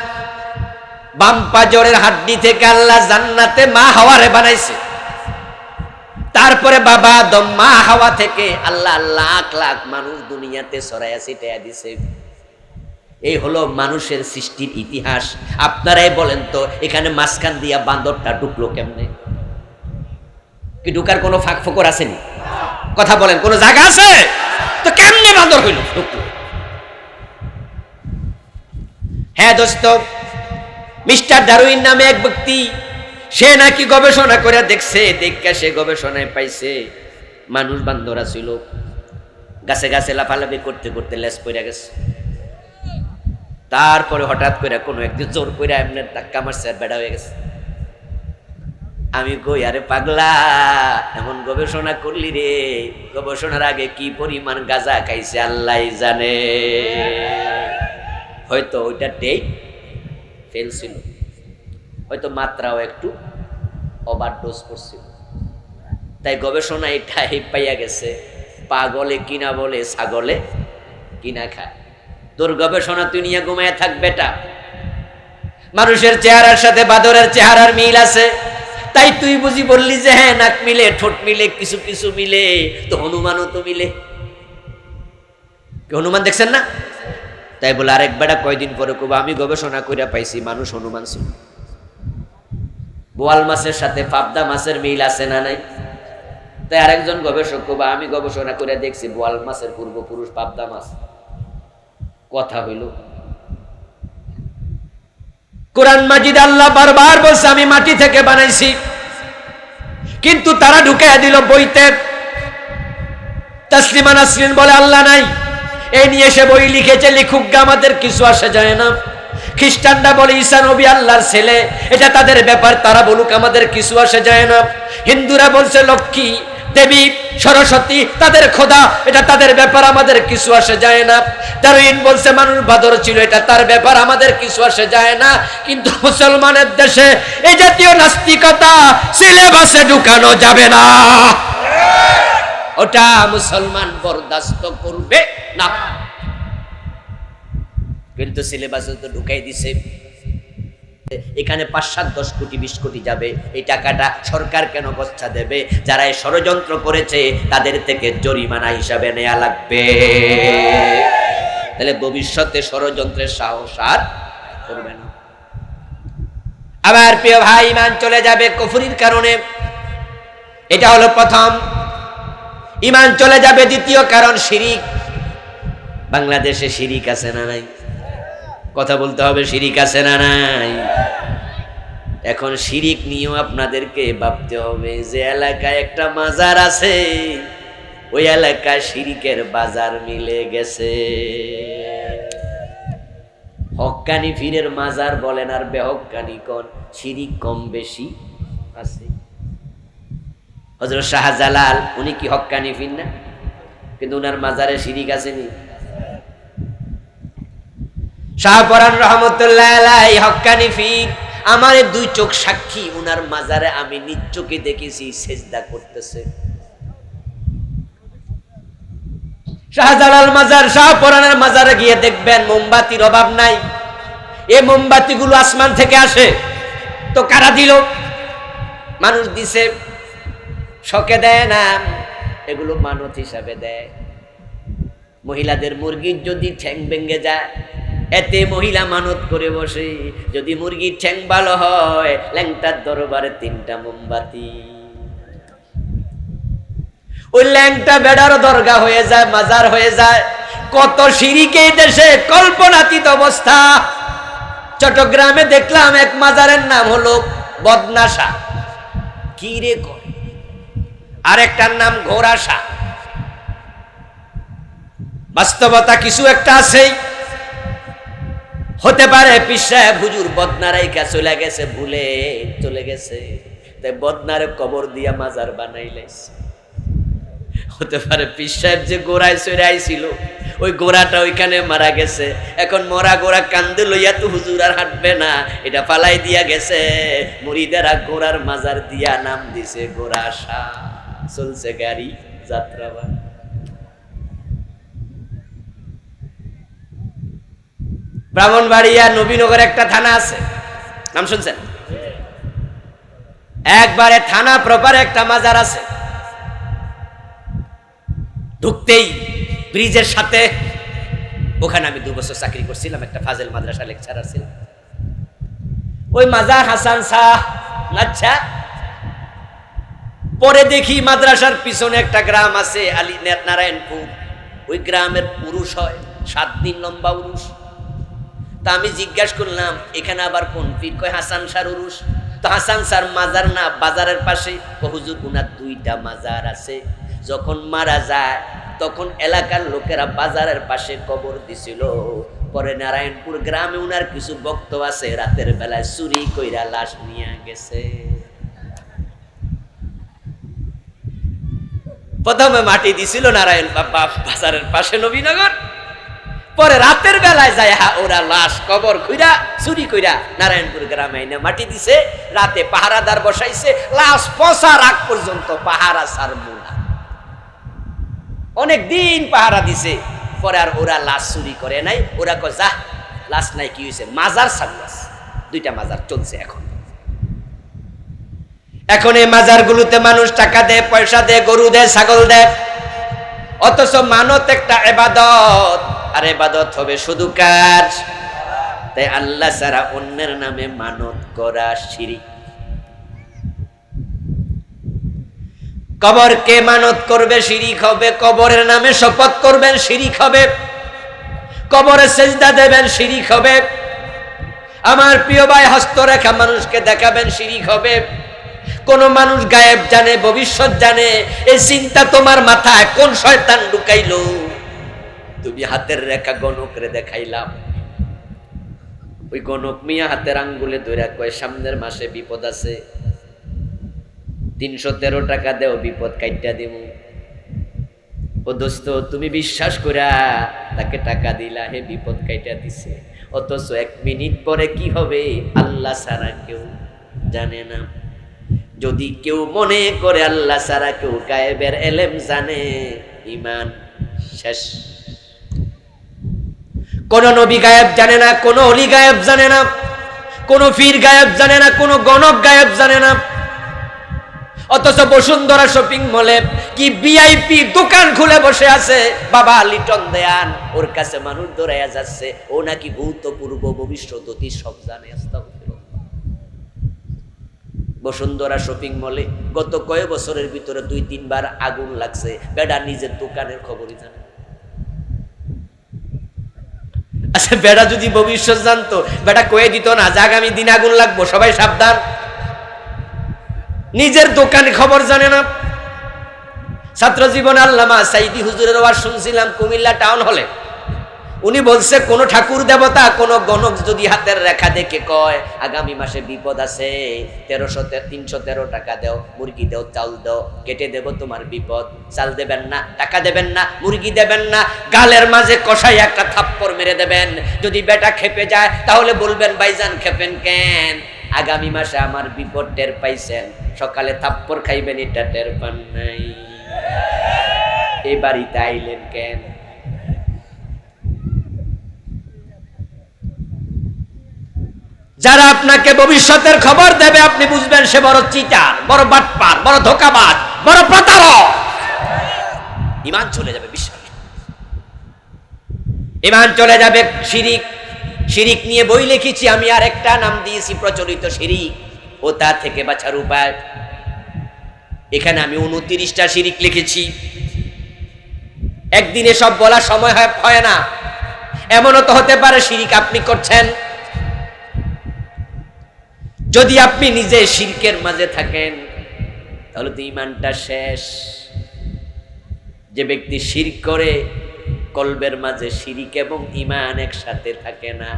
বাম পাজরের হাড্ডি থেকে আল্লাহ জান্নাতে মা হাওয়ারে বানাইছে। তারপরে বাবা আদম মা হাওয়া থেকে আল্লাহ লাখ লাখ মানুষ দুনিয়াতে ছড়াইয়া ছিটাইয়া দিছে। এই হলো মানুষের সৃষ্টির ইতিহাস। আপনারাই বলেন তো, এখানে মাঝখান দিয়া বান্দরটা ঢুকলো কেমনে? কি ঢুকার কোনো ফাঁক ফোকর আসেনি? কথা বলেন, কোনো জায়গা আছে? তো কেমনে বান্দর হইল, ঢুকলো? হ্যাঁ দোস্ত, মিস্টার ডারউইন নামে এক ব্যক্তি, সে নাকি গবেষণা করে দেখছে, দেখা সে গবেষণায় পাইছে মানুষ বান্দরা ছিল। গাছে গাছে লাফালাফি করতে করতে লেজ পড়ে গেছে। তারপরে হঠাৎ করে কোনো একদিন জোর করে এমনি ধাক্কা মারছে আর বেড়া হয়ে গেছে। আমি কই, আরে পাগলা, এমন গবেষণা করলি রে, গবেষণার আগে কি পরিমাণ গাঁজা খাইছে আল্লাহ জানে। হয়তো ওইটা ডেট ফেল ছিল, হয়তো মাত্রাও একটু ওভারডোজ করছিল, তাই গবেষণা এটা পাইয়া গেছে, পাগলে কিনা বলে ছাগলে কিনা খায়। তোর গবেষণা তুই নিয়ে ঘুমায় থাক বেটা। মানুষের চেহারার সাথে বাদরের চেহারার মিল আছে, তাই তুই বুঝি বললি যে হ্যাঁ নাক মিলে, ঠোঁট মিলে, কিছু কিছু মিলে, তো হনুমানও তো মিলে। হনুমান দেখছেন না? তাই বলে আরেক বেটা কয়দিন পরে কব আমি গবেষণা করে পাইছি মানুষ হনুমান ছিল। বোয়াল মাছের সাথে পাবদা মাছের মিল আছে না নাই? তাই আরেকজন গবেষক কব আমি গবেষণা করে দেখছি বোয়াল মাছের পূর্বপুরুষ পাবদা মাছ। কথা হইল, কোরআন মাজিদ আল্লাহ বারবার বলছে আমি মাটি থেকে বানাইছি, কিন্তু তারা ঢুকাইয়া দিল বইতে। তাসলিমা নাসরিন বলে আল্লাহ নাই, এই নিয়ে সে বই লিখেছে, লিখুক, আমাদের কিছু আসে যায় না। খ্রিস্টানরা বলে ঈসা নবী আল্লাহর ছেলে, এটা তাদের ব্যাপার, তারা বলুক, আমাদের কিছু আসে যায় না। হিন্দুরা বলছে লক্ষ্মী দেবী সরস্বতী তাদের খোদা, এটা তাদের ব্যাপার, আমাদের কিছু আসে যায় না। ডারউইন বলছে মানুষ বাদর ছিল, এটা তার ব্যাপার, আমাদের কিছু আসে যায় না। কিন্তু মুসলমানের দেশে এই জাতীয় নাস্তিকতা সিলেবাসে ঢুকানো যাবে না, ওটা মুসলমান বরদাস্ত করবে না। কিন্তু সিলেবাসে তো ঢুকাই দিছে। এখানে ৫-৭-১০ কোটি ২০ কোটি যাবে, এই টাকাটা সরকার কেন খরচা দেবে? যারা এই ষড়যন্ত্র করেছে তাদের থেকে জরিমানা হিসাবে নেওয়া লাগবে। তাহলে ভবিষ্যতে ষড়যন্ত্রের সাহস আর করবে না। আবার প্রিয় ভাই, ঈমান চলে যাবে কুফরির কারণে, এটা হলো প্রথম। ঈমান চলে যাবে দ্বিতীয় কারণ শিরিক। বাংলাদেশে শিরিক আছে না নাই? কথা বলতে হবে, শিরিক আছে না নাই? এখন শিরিক নিয়েও আপনাদেরকে ভাবতে হবে যে এলাকায় একটা মাজার আছে, ওই এলাকায় শিরিকের বাজার মিলে গেছে। হক্কানি ফিরের মাজার বলেন আর বেহক্কানি কোন, শিরিক কম বেশি আছে। হযরত শাহজালাল উনি কি হক্কানি ফির না? কিন্তু উনার মাজারে শিরিক আসেনি। শাহপরান রহমতুল্লাহ আলাইহি হক্কানি ফির, আমার দুই চোখ সাক্ষী, উনার মাজারে আমি নিজ চোখে দেখেছি সেজদা করতেছে। শাহজালাল মাজার, শাহপরানের মাজারে গিয়ে দেখবেন মোমবাতির অভাব নাই। এই মোমবাতিগুলো আসমান থেকে আসে, তো কারা দিল? মানুষ দিছে, শখে দেয় না, এগুলো মানত হিসাবে দেয়। মহিলাদের মুরগির যদি ঠ্যাং ভেঙে যায়, এতে মহিলা মানত করে বসে, যদি মুরগির ঠ্যাং ভালো হয়, ল্যাংটার দরবারে 3টা মোমবাতি। ওই ল্যাংটা বেড়ার দরগা হয়ে যায়, মাজার হয়ে যায়। কত শিরিকে দেশে কল্পনাতীত অবস্থা। চট্টগ্রামে দেখলাম এক মাজারের নাম হলো বদনাশা, কি রে কর, আরেকটার নাম ঘোড়াশা। বাস্তবতা কিছু একটা আছে, হতে পারে পীর সাহেব হুজুর বদনারাইকা চলে গেছে, ভুলে চলে গেছে, তাই বদনারে কবর দিয়া মাজার বানাইলাইছে। হতে পারে পীর সাহেব যে গোড়ায় চড়ে আইছিল ওই গোড়াটা ওইখানে মারা গেছে, এখন মরা গোড়া কান্দে লইয়া তো হুজুর আর হাঁটবে না, এটা ফালাই দিয়া গেছে। মুরিদেরা গোড়ার মাজার দিয়া নাম দিছে ঘোড়াশা। চলছে গাড়ি যাত্রাবান। ব্রাহ্মণবাড়িয়া নবীনগর একটা থানা আছে, নাম শুনছেন? একবারে থানা প্রপারে একটা মাজার আছে। ঢুকতেই ব্রিজের সাথে, ওখানে আমি 2 বছর চাকরি করছিলাম, একটা ফাজেল মাদ্রাসা লেকচারার ছিলাম। ওই মাজার হাসান শাহ। আচ্ছা, পরে দেখি মাদ্রাসার পিছনে একটা গ্রাম আছে আলী নারায়ণপুর, ওই গ্রামের পুরুষ হয় 7 দিন লম্বা উরুষ। তা আমি জিজ্ঞাসা করলাম এখানে আবার কোন পীর? কয় হাসান শাহর উরুষ। তো হাসান শাহর মাজার না বাজারের পাশে? হুজুর উনার 2টা মাজার আছে। যখন মারা যায় তখন এলাকার লোকেরা বাজারের পাশে কবর দিছিল। পরে নারায়ণপুর গ্রামে উনার কিছু ভক্ত আছে, রাতের বেলায় চুরি কইরা লাশ নিয়ে গেছে। প্রথমে মাটি দিছিল নারায়ণ বাজারের পাশে নবীনগর, পরে রাতের বেলায় যায় ওরা লাশ কবর কইরা চুরি কইরা নারায়ণপুর গ্রামে এনে মাটি দিছে। রাতে পাহারাদার বসাইছে, লাশ পচা রাখ পর্যন্ত পাহারা ছাড়বো না। অনেক দিন পাহারা দিছে, পরে আর ওরা লাশ চুরি করে নাই। ওরা কয় যা লাশ নাই, কি হয়েছে? মাজার ছাড়লাস। 2টা মাজার চলছে এখন। এখন এই মাজারগুলোতে মানুষ টাকা দেয়, পয়সা দেয়, গরু দেয়, ছাগল দেয়, অথচ মানত একটা ইবাদত। আর ইবাদত হবে শুধু কার? তাই আল্লাহ ছাড়া অন্যের নামে মানত করা শিরক। কবরকে মানত করবে শিরক হবে, কবরের নামে শপথ করবেন শিরক হবে, কবরে সেজদা দেবেন শিরক হবে, আমার প্রিয় ভাই হস্তরেখা মানুষকে দেখাবেন শিরক হবে। কোন মানুষ গায়েব জানে, ভবিষ্যৎ জানে, এই চিন্তা তোমার মাথায় কোন শয়তান ঢুকাইলো? তুমি হাতের রেখা গণকরে দেখাইলাম, ওই গণক মিয়া হাতের আঙ্গুলে ধরে কয় সামনের মাসে বিপদ আছে, 313 টাকা দেও, বিপদ কাইটা দিব। ও দোস্ত, তুমি বিশ্বাস কইরা তাকে টাকা দিলা, হে বিপদ কাইটা দিছে, অথচ 1 মিনিট পরে কি হবে আল্লাহ ছাড়া কেউ জানে না। যদি কেউ মনে করে আল্লাহ ছাড়া কেউ গায়েবের এলেম জানে, ঈমান শেষ। কোন নবী গায়েব জানে না, কোন ওলি গায়েব জানে না, কোন পীর গায়েব জানে না, কোন গণক গায়েব জানে না। অথচ বসুন্ধরা শপিং মলে কি ভিআইপি দোকান খুলে বসে আছে বাবা লিটন দেয়ান, ওর কাছে মানুষ দৌড়াইয়া যাচ্ছে, ও নাকি ভূত পূর্ব ভবিষ্যৎ অতি সব জানে। বসুন্ধরা শপিং মলে গত কয়েক বছরের ভিতরে 2-3 বার আগুন লাগছে, বেডা নিজের দোকানের খবরই জানে। আচ্ছা, বেডা যদি ভবিষ্যৎ জানতো, বেডা কয়ে দিত না যে আগামী দিন আগুন লাগবো, সবাই সাবধান? নিজের দোকানে খবর জানে না। ছাত্র জীবন আল্লামা সাইদি হুজুরের ওয়াজ শুনছিলাম কুমিল্লা টাউন হলে। উনি বলছে কোন ঠাকুর দেবতা, কোন গণক যদি হাতের রেখা দেখে কয় আগামী মাসে বিপদ আছে, 313 টাকা দাও, মুরগি দাও, চাল দাও, কেটে দেব তোমার বিপদ। চাল দেবেন না, টাকা দেবেন না, মুরগি দেবেন না, গালের মাঝে কষাই একটা থাপ্পড় মেরে দেবেন। যদি বেটা খেপে যায় তাহলে বলবেন ভাইজান খেপেন কেন? আগামী মাসে আমার বিপদ টের পাইছেন, সকালে থাপ্পড় খাইবেন, এটা টের পান নাই। এই বাড়িতে আইলেন কেন? যারা আপনাকে ভবিষ্যতের খবর দেবে আপনি বুঝবেন সে বড় চিটার, বড় বাটপার, বড় ধোঁকাবাজ, বড় প্রতারক। ঈমান চলে যাবে, বিশ্বাস ঈমান চলে যাবে। শিরিক, শিরিক নিয়ে বই লিখেছি আমি, আর একটা নাম দিয়েছি প্রচলিত শিরিক। ও তা থেকে বাঁচার উপায়। এখানে আমি 29টা শিরিক লিখেছি। একদিনে সব বলা সময় হয় না। এমনও তো হতে পারে শিরিক আপনি করছেন। যদি আপনি নিজে শিরকের মাঝে থাকেন তাহলে তো ঈমানটা শেষ। যে ব্যক্তি শিরক করে কলবের মাঝে শিরিক এবং ঈমান একসাথে থাকে না,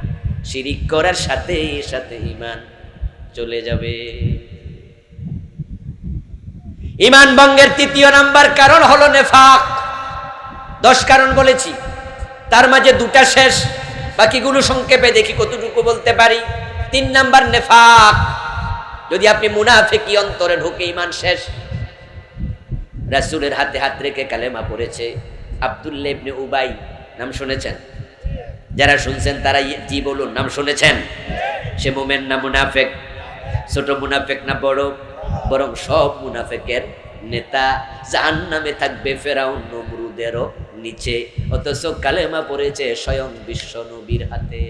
শিরিক করার সাথে সাথে ঈমান চলে যাবে। ঈমান ভঙ্গের 3য় নাম্বার কারণ হলো নেফাক। 10 কারণ বলেছি, তার মাঝে 2টা শেষ, বাকিগুলো সংক্ষেপে দেখি কতটুকু বলতে পারি। 3 নাম্বার নেফাক। যদি আপনি মুনাফিকি অন্তরে ঢুকে ঈমান শেষ। রাসূলের হাতে হাত রেখে কালেমা পড়েছে আব্দুল্লাহ ইবনে উবাই, নাম শুনেছেন? যারা শুনছেন তারা জি বলুন, নাম শুনেছেন? সে মুমিন না মুনাফিক? ছোট মুনাফিক না বড়? বরং সব মুনাফিকের নেতা। জাহান্নামে থাকবে ফেরাউন নমরুদেরও নিচে, অথচ কালেমা পড়েছে স্বয়ং বিশ্ব নবীর হাতে।